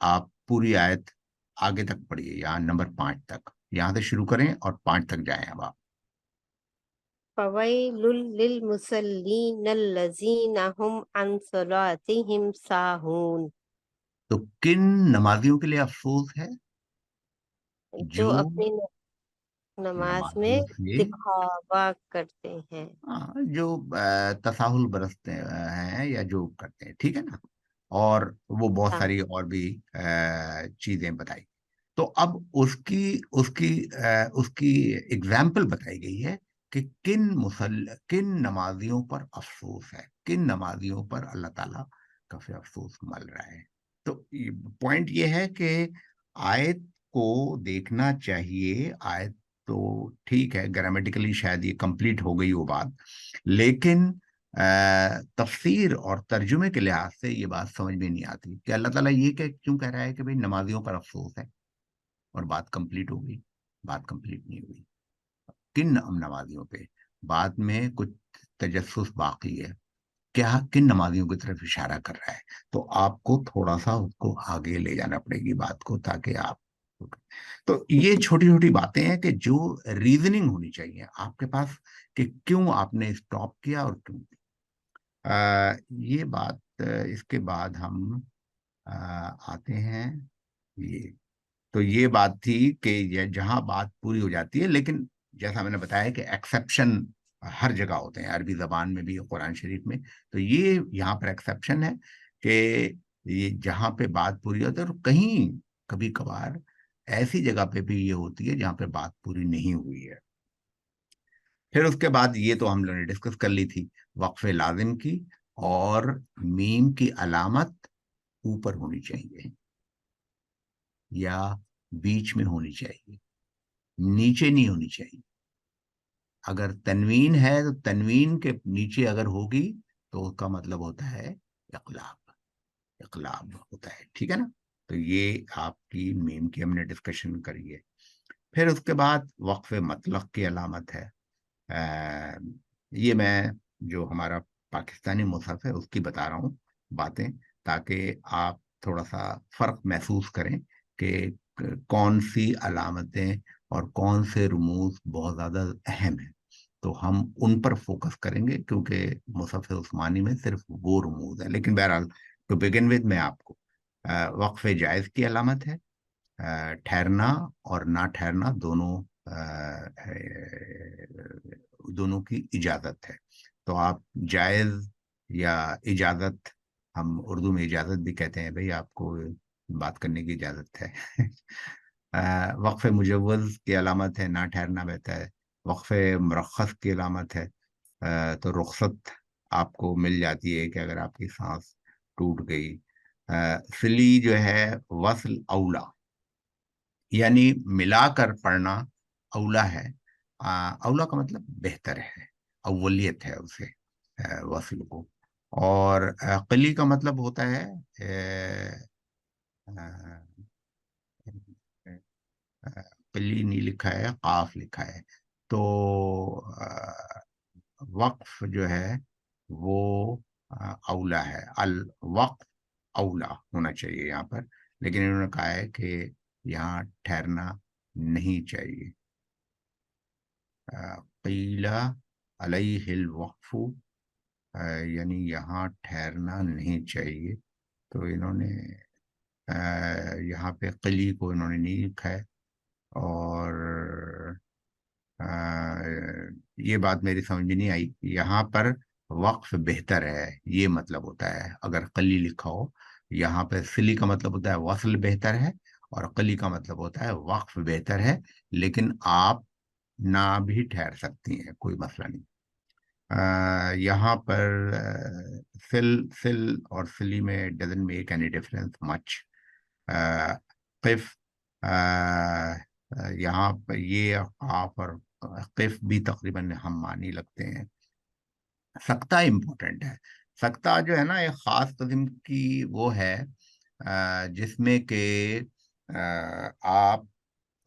A: آپ پوری آیت آگے تک پڑھیے، یہاں نمبر 5 تک، یہاں سے شروع کریں اور 5 تک جائیں. اب آپ
B: فویل للمصلین الذین هم عن صلاتهم ساہون.
A: تو کن نمازیوں کے لیے افسوس ہے؟
B: جو
A: جو
B: اپنی نماز میں
A: نمازوں سے
B: دکھاوا کرتے ہیں.
A: جو تساہل برتتے ہیں یا جو کرتے ہیں، ٹھیک ہے نا. اور وہ بہت
B: ہاں
A: ساری اور بھی چیزیں بتائی. تو اب اس کی اگزامپل بتائی گئی ہے کہ کن نمازیوں پر افسوس ہے، کن نمازیوں پر اللہ تعالیٰ کا پھر افسوس مل رہا ہے. تو پوائنٹ یہ ہے کہ آیت کو دیکھنا چاہیے. آیت تو ٹھیک ہے، گرامیٹیکلی شاید یہ کمپلیٹ ہو گئی وہ بات، لیکن تفسیر اور ترجمے کے لحاظ سے یہ بات سمجھ میں نہیں آتی کہ اللہ تعالیٰ یہ کیوں کہہ رہا ہے کہ بھئی نمازیوں پر افسوس ہے، اور بات کمپلیٹ ہو گئی. بات کمپلیٹ نہیں ہوئی. کن نمازیوں پہ؟ بعد میں کچھ تجسس باقی ہے، کیا کن نمازیوں کی طرف اشارہ کر رہا ہے. تو آپ کو تھوڑا سا اس کو آگے لے جانا پڑے گی بات کو، تاکہ آپ. تو یہ چھوٹی چھوٹی باتیں ہیں کہ جو ریزننگ ہونی چاہیے آپ کے پاس کہ کیوں آپ نے اسٹاپ کیا اور کیوں. یہ بات اس کے بعد ہم آتے ہیں. یہ تو یہ بات تھی کہ یہ جہاں بات پوری ہو جاتی ہے، لیکن جیسا میں نے بتایا کہ ایکسیپشن ہر جگہ ہوتے ہیں، عربی زبان میں بھی، قرآن شریف میں. تو یہ یہاں پر ایکسیپشن ہے کہ یہ جہاں پہ بات پوری ہوتی ہے، اور کہیں کبھی کبھار ایسی جگہ پہ بھی یہ ہوتی ہے جہاں پہ بات پوری نہیں ہوئی ہے. پھر اس کے بعد یہ تو ہم لوگوں نے ڈسکس کر لی تھی وقف لازم کی، اور میم کی علامت اوپر ہونی چاہیے یا بیچ میں ہونی چاہیے، نیچے نہیں ہونی چاہیے. اگر تنوین ہے تو تنوین کے نیچے اگر ہوگی تو اس کا مطلب ہوتا ہے اقلاب، اقلاب ہوتا ہے. ٹھیک ہے نا. تو یہ آپ کی میم کی ہم نے ڈسکشن کری ہے. پھر اس کے بعد وقف مطلق کی علامت ہے. یہ میں جو ہمارا پاکستانی مصحف ہے اس کی بتا رہا ہوں باتیں، تاکہ آپ تھوڑا سا فرق محسوس کریں کہ کون سی علامتیں اور کون سے رموز بہت زیادہ اہم ہیں. تو ہم ان پر فوکس کریں گے، کیونکہ مصحف عثمانی میں صرف وہ رموز ہیں. لیکن بہرحال ٹو بگن ود میں آپ کو وقف جائز کی علامت ہے. ٹھہرنا اور نہ ٹھہرنا دونوں کی اجازت ہے. تو آپ جائز یا اجازت، ہم اردو میں اجازت بھی کہتے ہیں، بھئی آپ کو بات کرنے کی اجازت ہے. وقف مجوز کی علامت ہے نہ ٹھہرنا بہتا ہے. وقف مرخص کی علامت ہے تو رخصت آپ کو مل جاتی ہے کہ اگر آپ کی سانس ٹوٹ گئی. سلی جو ہے وصل اولا، یعنی ملا کر پڑھنا اولا ہے. اولا کا مطلب بہتر ہے، اولیت ہے اسے وصل کو. اور قلی کا مطلب ہوتا ہے قلی نہیں لکھا ہے، قاف لکھا ہے. تو وقف جو ہے وہ اولا ہے. الوقف اولا ہونا چاہیے یہاں پر، لیکن انہوں نے کہا ہے کہ یہاں ٹھہرنا نہیں چاہیے. قیلا علیہ الوقف، یعنی یہاں ٹھہرنا نہیں چاہیے. تو انہوں نے یہاں پہ قلی کو انہوں نے نہیں لکھا ہے. اور یہ بات میری سمجھ میں نہیں آئی. یہاں پر وقف بہتر ہے یہ مطلب ہوتا ہے اگر قلی لکھا ہو. یہاں پہ سلی کا مطلب ہوتا ہے وصل بہتر ہے، اور قلی کا مطلب ہوتا ہے وقف بہتر ہے. لیکن آپ نہ بھی ٹھہر سکتی ہیں، کوئی مسئلہ نہیں. یہاں پر سل اور سلی میں ڈزنٹ میک اینی ڈفرینس مچ. قف یہاں پر یہ قاف اور قف بھی تقریباً ہم معنی لگتے ہیں. سکتہ امپورٹنٹ ہے. سکتہ جو ہے نا ایک خاص قسم کی وہ ہے جس میں کہ آپ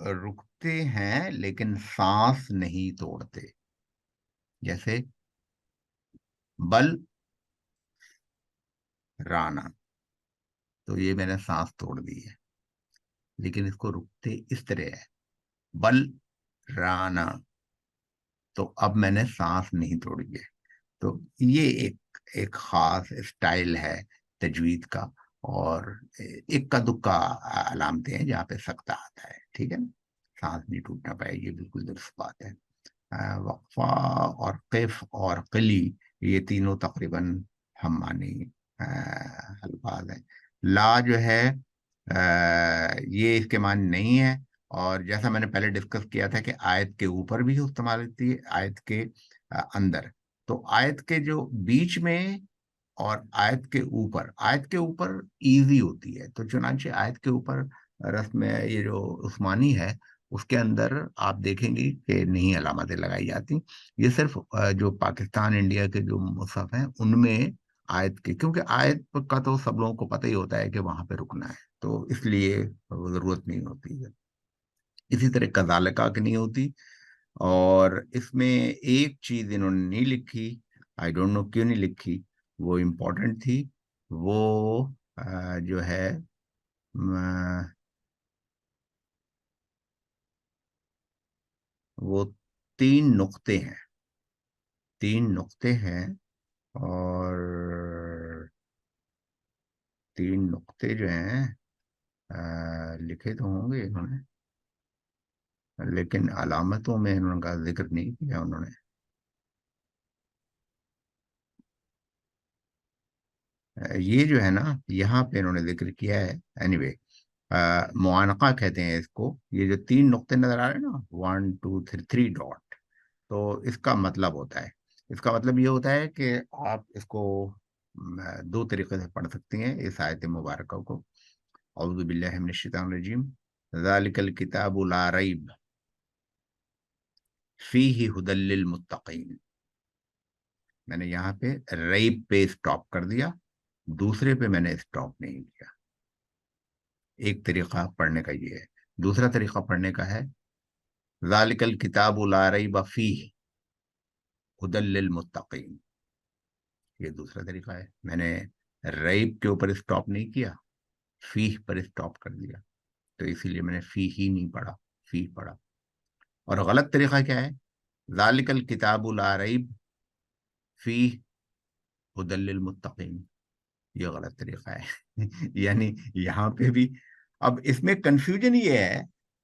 A: رکتے ہیں لیکن سانس نہیں توڑتے. جیسے بل رانا، تو یہ میں نے سانس توڑ دی ہے، لیکن اس کو رکتے اس طرح ہے بل رانا، تو اب میں نے سانس نہیں توڑی ہے. تو یہ ایک خاص اسٹائل ہے تجوید کا، اور ایک کا دکا علامتیں ہیں جہاں پہ سکتہ آتا ہے. ٹھیک ہے نا. سانس نہیں ٹوٹنا پائے گی، بالکل درست بات ہے. وقفہ اور قف اور قلی یہ تینوں تقریباً ہم معنی الفاظ ہیں. لا جو ہے یہ اس کے معنی نہیں ہے. اور جیسا میں نے پہلے ڈسکس کیا تھا کہ آیت کے اوپر بھی استعمال ہوتی ہے، آیت کے اندر. تو آیت کے جو بیچ میں اور آیت کے اوپر، آیت کے اوپر ایزی ہوتی ہے، تو چنانچہ آیت کے اوپر رسم یہ جو عثمانی ہے اس کے اندر آپ دیکھیں گے کہ نہیں علامتیں لگائی جاتی. یہ صرف جو پاکستان انڈیا کے جو مصحف ہیں ان میں آیت کے، کیونکہ آیت کا تو سب لوگوں کو پتہ ہی ہوتا ہے کہ وہاں پہ رکنا ہے، تو اس لیے وہ ضرورت نہیں ہوتی ہے. اسی طرح کذالکہ کی نہیں ہوتی. اور اس میں ایک چیز انہوں نے نہیں لکھی، آئی ڈونٹ نو کیوں نہیں لکھی، وہ امپورٹنٹ تھی. وہ جو ہے وہ 3 نقطے ہیں، 3 نقطے ہیں. اور 3 نقطے جو ہیں لکھے تو ہوں گے انہوں نے، لیکن علامتوں میں انہوں کا ذکر نہیں کیا انہوں نے. یہ جو ہے نا یہاں پہ انہوں نے ذکر کیا ہے. اینی وے معانقہ کہتے ہیں اس کو. یہ جو 3 نقطے نظر آ رہے ہیں نا، 1 2 3 ڈاٹ، تو اس کا مطلب ہوتا ہے، اس کا مطلب یہ ہوتا ہے کہ آپ اس کو 2 طریقے سے پڑھ سکتی ہیں اس آیت مبارکہ کو. اعوذ باللہ من الشیطان الرجیم. ذالک الکتاب لا ریب فیہ ھدی للمتقین. میں نے یہاں پہ ریب پہ اسٹاپ کر دیا، دوسرے پہ میں نے اسٹاپ نہیں کیا. ایک طریقہ پڑھنے کا یہ ہے. دوسرا طریقہ پڑھنے کا ہے ذالک الکتاب لا ریب فیہ ھدی للمتقین. یہ دوسرا طریقہ ہے. میں نے ریب کے اوپر اسٹاپ نہیں کیا، فیہ پر اسٹاپ کر دیا، تو اسی لیے میں نے فی ہی نہیں پڑھا، فی پڑھا. اور غلط طریقہ کیا ہے؟ ذالک الکتاب لا ریب فیہ ھدی للمتقین. یہ غلط طریقہ ہے. یعنی یہاں پہ بھی اب اس میں کنفیوژن یہ ہے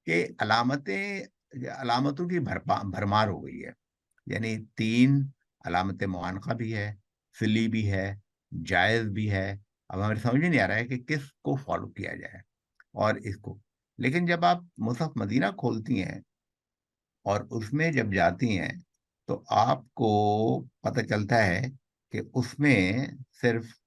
A: کہ علامتوں کی بھرمار ہو گئی ہے. یعنی 3 علامت معانقہ بھی ہے، فلی بھی ہے، جائز بھی ہے. اب ہمیں سمجھ نہیں آ رہا ہے کہ کس کو فالو کیا جائے اور اس کو. لیکن جب آپ مصحف مدینہ کھولتی ہیں اور اس میں جب جاتی ہیں تو آپ کو پتہ چلتا ہے کہ اس میں صرف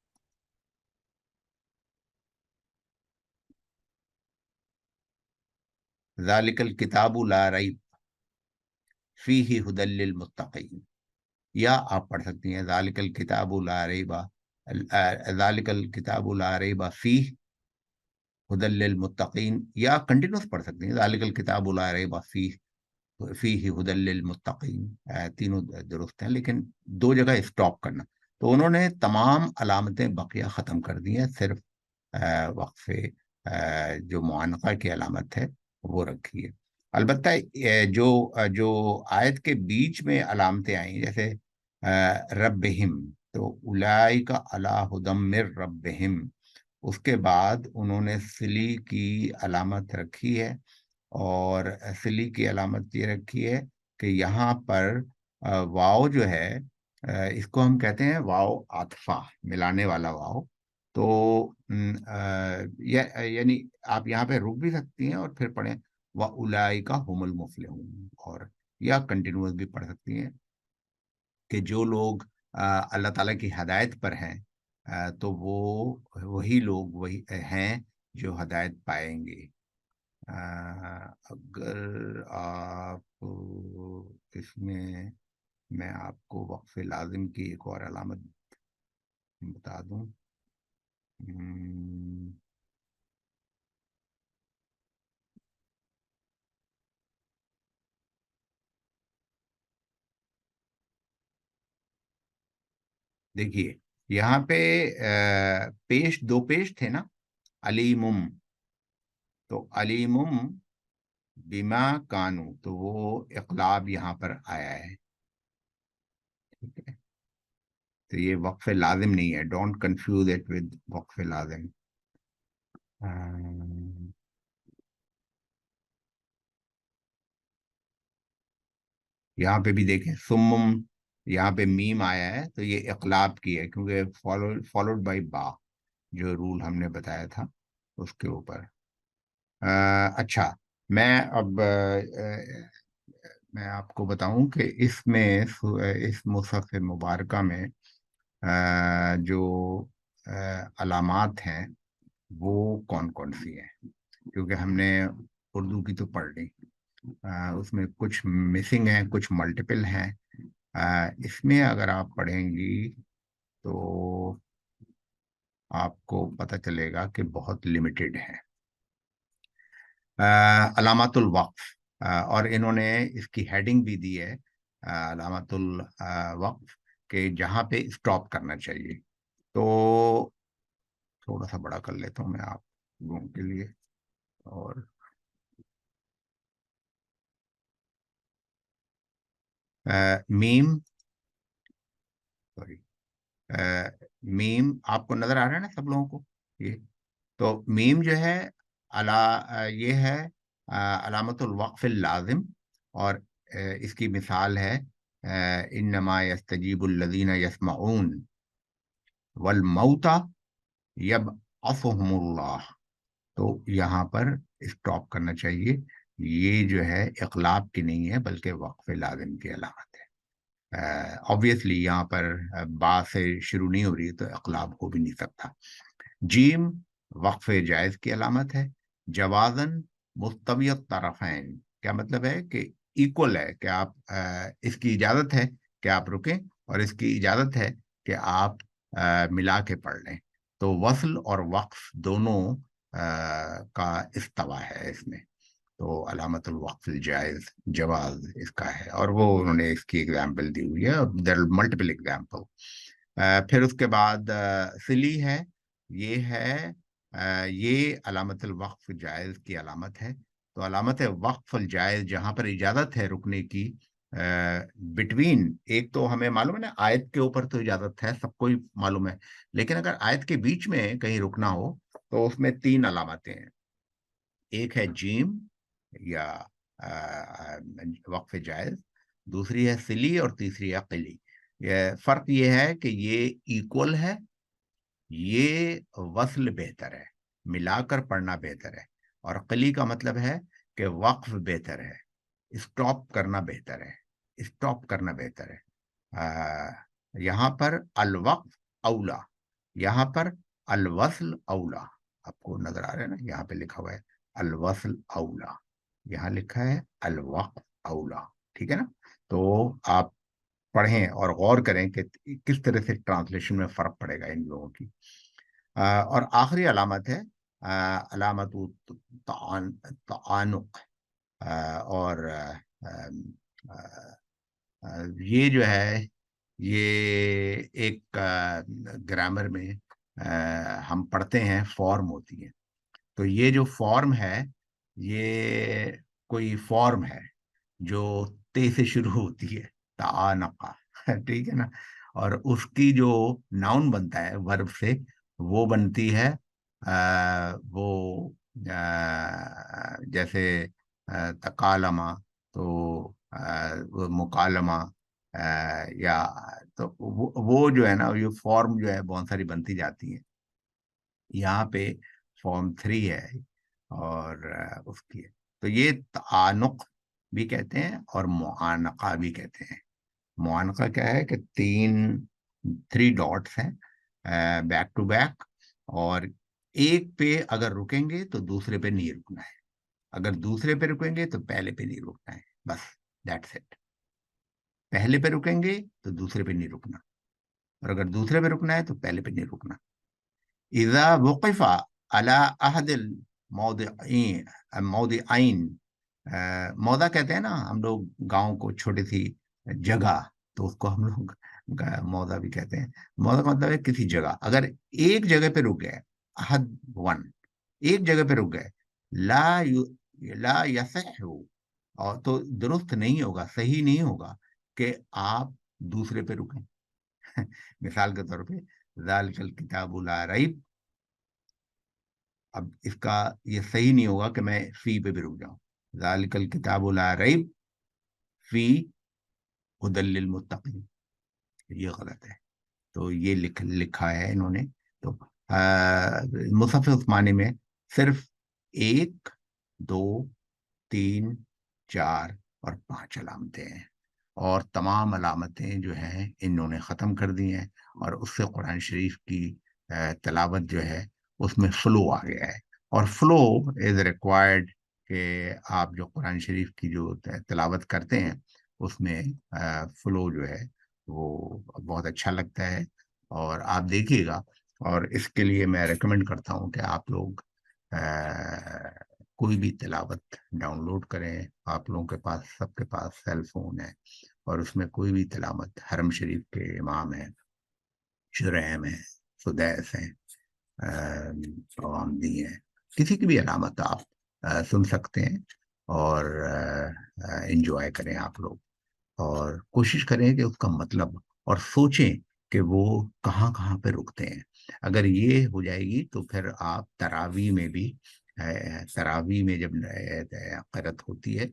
A: ذالک الکتاب لا ریب فیہ ھدی للمتقین، یا آپ پڑھ سکتی ہیں ذالک الکتاب لا ریب، ذالک الکتاب لا ریب فیہ ھدی للمتقین، یا کنٹینیوس پڑھ سکتی ہیں ذالک الکتاب لا ریب فیہ ھدی للمتقین. تینوں درست ہیں، لیکن 2 جگہ اسٹاپ کرنا. تو انہوں نے تمام علامتیں بقیہ ختم کر دی ہیں، صرف وقفے جو معانقہ کی علامت ہے وہ رکھی ہے. البتہ جو آیت کے بیچ میں علامتیں آئیں جیسے ربہم، تو اولئک علی ھدی من ربہم، اس کے بعد انہوں نے سلی کی علامت رکھی ہے. اور سلی کی علامت یہ رکھی ہے کہ یہاں پر واو جو ہے اس کو ہم کہتے ہیں واو عاطفہ، ملانے والا واو. تو یعنی آپ یہاں پہ رک بھی سکتی ہیں اور پھر پڑھیں وَأُولَئِکَ هُمُ الْمُفْلِحُونَ، اور یا کنٹینیوس بھی پڑھ سکتی ہیں کہ جو لوگ اللہ تعالیٰ کی ہدایت پر ہیں تو وہی لوگ وہی ہیں جو ہدایت پائیں گے. اگر آپ اس میں آپ کو وقف لازم کی ایک اور علامت بتا دوں. دیکھیے یہاں پہ پیش 2 پیش تھے نا، علیمم، تو علیمم بما کانو، تو وہ اقلاب یہاں پر آیا ہے. ٹھیک ہے، تو یہ وقف لازم نہیں ہے. ڈونٹ کنفیوز اٹ ود وقف لازم. یہاں پہ بھی دیکھیں سمم یہاں پہ میم آیا ہے تو یہ اقلاب کی ہے، کیونکہ فالوڈ بائی با، جو رول ہم نے بتایا تھا اس کے اوپر۔ اچھا، میں اب میں آپ کو بتاؤں کہ اس میں اس مصحف مبارکہ میں جو علامات ہیں وہ کون کون سی ہیں، کیونکہ ہم نے اردو کی تو پڑھ لی، اس میں کچھ مسنگ ہیں، کچھ ملٹیپل ہیں۔ اس میں اگر آپ پڑھیں گی تو آپ کو پتہ چلے گا کہ بہت لمیٹڈ ہے۔ علامات الوقف، اور انہوں نے اس کی ہیڈنگ بھی دی ہے علامات الوقف، کہ جہاں پہ اسٹاپ کرنا چاہیے۔ تو تھوڑا سا بڑا کر لیتا ہوں میں آپ لوگوں کے لیے، اور میم، سوری، میم آپ کو نظر آ رہا ہے نا سب لوگوں کو؟ یہ تو میم جو ہے یہ ہے علامت الوقف اللازم، اور اس کی مثال ہے انما یستجیب الذین یسمعون والموتى یبعثهم اللہ۔ تو یہاں پر اسٹاپ کرنا چاہیے، یہ جو ہے اقلاب کی نہیں ہے بلکہ وقف لازم کی علامت ہے۔ آبویسلی یہاں پر با سے شروع نہیں ہو رہی ہے تو اقلاب ہو بھی نہیں سکتا۔ جیم وقف جائز کی علامت ہے۔ جوازن مستوی الطرفین، کیا مطلب ہے کہ ایکول ہے، کہ آپ اس کی اجازت ہے کہ آپ رکیں اور اس کی اجازت ہے کہ آپ ملا کے پڑھ لیں۔ تو وصل اور وقف دونوں کا استوا ہے اس میں۔ تو علامت الوقف الجائز جواز اس کا ہے، اور وہ انہوں نے اس کی ایگزامپل دی ہوئی ہے، دیر ملٹیپل ایگزامپل۔ پھر اس کے بعد سلی ہے، یہ ہے یہ علامت الوقف جائز کی علامت ہے۔ تو علامت وقف الجائز جہاں پر اجازت ہے رکنے کی بٹوین، ایک تو ہمیں معلوم ہے نا آیت کے اوپر تو اجازت ہے، سب کو ہی معلوم ہے، لیکن اگر آیت کے بیچ میں کہیں رکنا ہو تو اس میں 3 علامتیں ہیں۔ ایک ہے جیم یا وقف جائز، دوسری ہے سلی، اور تیسری ہے قلی۔ فرق یہ ہے کہ یہ ایکول ہے، یہ وصل بہتر ہے، ملا کر پڑھنا بہتر ہے، اور قلی کا مطلب ہے کہ وقف بہتر ہے، اسٹاپ کرنا بہتر ہے، اسٹاپ کرنا بہتر ہے۔ یہاں پر الوقف اولا، یہاں پر الوصل اولا، آپ کو نظر آ رہا ہے نا، یہاں پہ لکھا ہوا ہے الوصل اولا، یہاں لکھا ہے الوقف اولا، ٹھیک ہے نا؟ تو آپ پڑھیں اور غور کریں کہ کس طرح سے ٹرانسلیشن میں فرق پڑے گا ان لوگوں کی۔ اور آخری علامت ہے علامت تعانق، اور یہ جو ہے یہ ایک گرامر میں ہم پڑھتے ہیں فارم ہوتی ہے، تو یہ جو فارم ہے یہ کوئی فارم ہے جو تے سے شروع ہوتی ہے، تعانقہ، ٹھیک ہے نا؟ اور اس کی جو ناؤن بنتا ہے ورب سے، وہ بنتی ہے وہ جیسے تکالما، تو وہ مکالمہ، یا تو وہ جو ہے نا، یہ فارم جو ہے بہت ساری بنتی جاتی ہیں۔ یہاں پہ فارم 3 ہے اور اس کی ہے، تو یہ تعانق بھی کہتے ہیں اور معانقہ بھی کہتے ہیں۔ معانقہ کیا ہے کہ 3 ڈاٹس ہیں بیک ٹو بیک، اور ایک پہ اگر رکیں گے تو دوسرے پہ نہیں رکنا ہے، اگر دوسرے پہ رکیں گے تو پہلے پہ نہیں رکنا ہے، بس دیٹس اٹ۔ پہلے پہ رکیں گے تو دوسرے پہ نہیں رکنا، اور اگر دوسرے پہ رکنا ہے تو پہلے پہ نہیں رکنا۔ اذا وقف على احد الموضعین، موضع کہتے ہیں نا ہم لوگ گاؤں کو، چھوٹی سی جگہ، تو اس کو ہم لوگ موضع بھی کہتے ہیں۔ موضع کا مطلب ہے کسی جگہ، اگر ایک جگہ پہ رک گئے، احد ون، ایک جگہ پہ رک گئے، لا یصح، اور تو درست نہیں ہوگا، صحیح نہیں ہوگا کہ آپ دوسرے پہ رکیں۔ مثال کے طور پہ ذالک الکتاب لا ریب، اب اس کا یہ صحیح نہیں ہوگا کہ میں فی پہ بھی رک جاؤں، ذالک الکتاب لا ریب فی ھدی للمتقین، یہ غلط ہے. تو یہ لکھا ہے انہوں نے. تو مصحف عثمانی میں صرف 1 2 3 4 اور 5 علامتیں ہیں، اور تمام علامتیں جو ہیں انہوں نے ختم کر دی ہیں، اور اس سے قرآن شریف کی تلاوت جو ہے اس میں فلو آ گیا ہے. اور فلو از ریکوائرڈ کہ آپ جو قرآن شریف کی جو تلاوت کرتے ہیں اس میں فلو جو ہے وہ بہت اچھا لگتا ہے. اور آپ دیکھیے گا، اور اس کے لیے میں ریکمینڈ کرتا ہوں کہ آپ لوگ کوئی بھی تلاوت ڈاؤن لوڈ کریں. آپ لوگوں کے پاس، سب کے پاس سیل فون ہے، اور اس میں کوئی بھی تلاوت، حرم شریف کے امام ہیں، شریم ہیں، سدیس ہیں، عوامدی ہیں، کسی کی بھی علامت آپ سن سکتے ہیں اور انجوائے کریں آپ لوگ. اور کوشش کریں کہ اس کا مطلب، اور سوچیں کہ وہ کہاں کہاں پہ رکتے ہیں. اگر یہ ہو جائے گی تو پھر آپ تراویح میں بھی، تراویح میں جب قرأت ہوتی ہے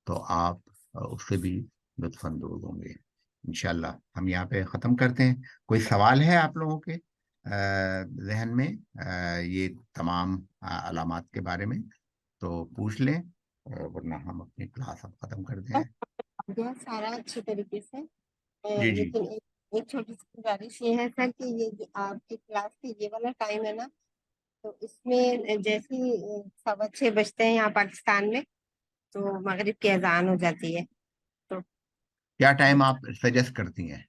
A: تو آپ اس سے بھی لطف اندوز ہوں گے. انشاءاللہ ہم یہاں پہ ختم کرتے ہیں. کوئی سوال ہے آپ لوگوں کے ذہن میں یہ تمام علامات کے بارے میں تو پوچھ لیں، ورنہ ہم اپنی کلاس اب ختم کرتے ہیں.
B: سارا اچھی طریقے سے،
A: جی جی.
B: لیکن ایک چھوٹی سی گزارش یہ ہے سر کہ یہ جو آپ کی کلاس کی یہ والا ٹائم ہے نا، تو اس میں جیسے 6:15 بجتے ہیں یہاں پاکستان میں، تو مغرب کی اذان ہو جاتی ہے. تو
A: کیا ٹائم آپ سجیسٹ کرتی ہیں؟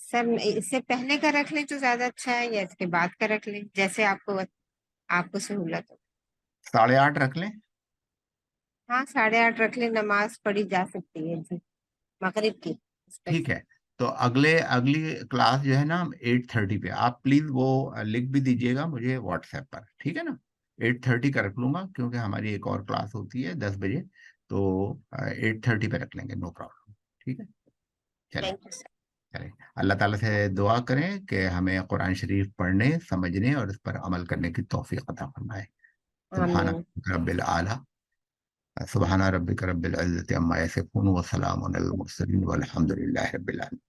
B: سر اس سے پہلے کا رکھ لیں تو زیادہ اچھا ہے، یا اس کے بعد کا رکھ لیں، جیسے آپ کو سہولت ہو.
A: 8:30 رکھ لیں.
B: ہاں 8:30 رکھ لیں، نماز پڑھی جا سکتی ہے جی مغرب کی.
A: ٹھیک ہے. تو اگلی کلاس جو ہے نا 8:30 پہ، آپ پلیز وہ لکھ بھی دیجیے گا مجھے واٹس ایپ پر، ٹھیک ہے نا؟ 8:30 کا رکھ لوں گا، کیونکہ ہماری ایک اور کلاس ہوتی ہے 10 بجے، تو 8:30 پہ رکھ لیں گے، نو پرابلم. ٹھیک ہے، چلیں.
B: Thank you sir.
A: چلیں، اللہ تعالیٰ سے دعا کریں کہ ہمیں قرآن شریف پڑھنے، سمجھنے اور اس پر عمل کرنے کی توفیق عطا فرمائے. سبحان
B: آمین.
A: رب العالی، سبحان ربک رب العزت عما یصفون وسلام علی المرسلین والحمد للہ رب العالمین.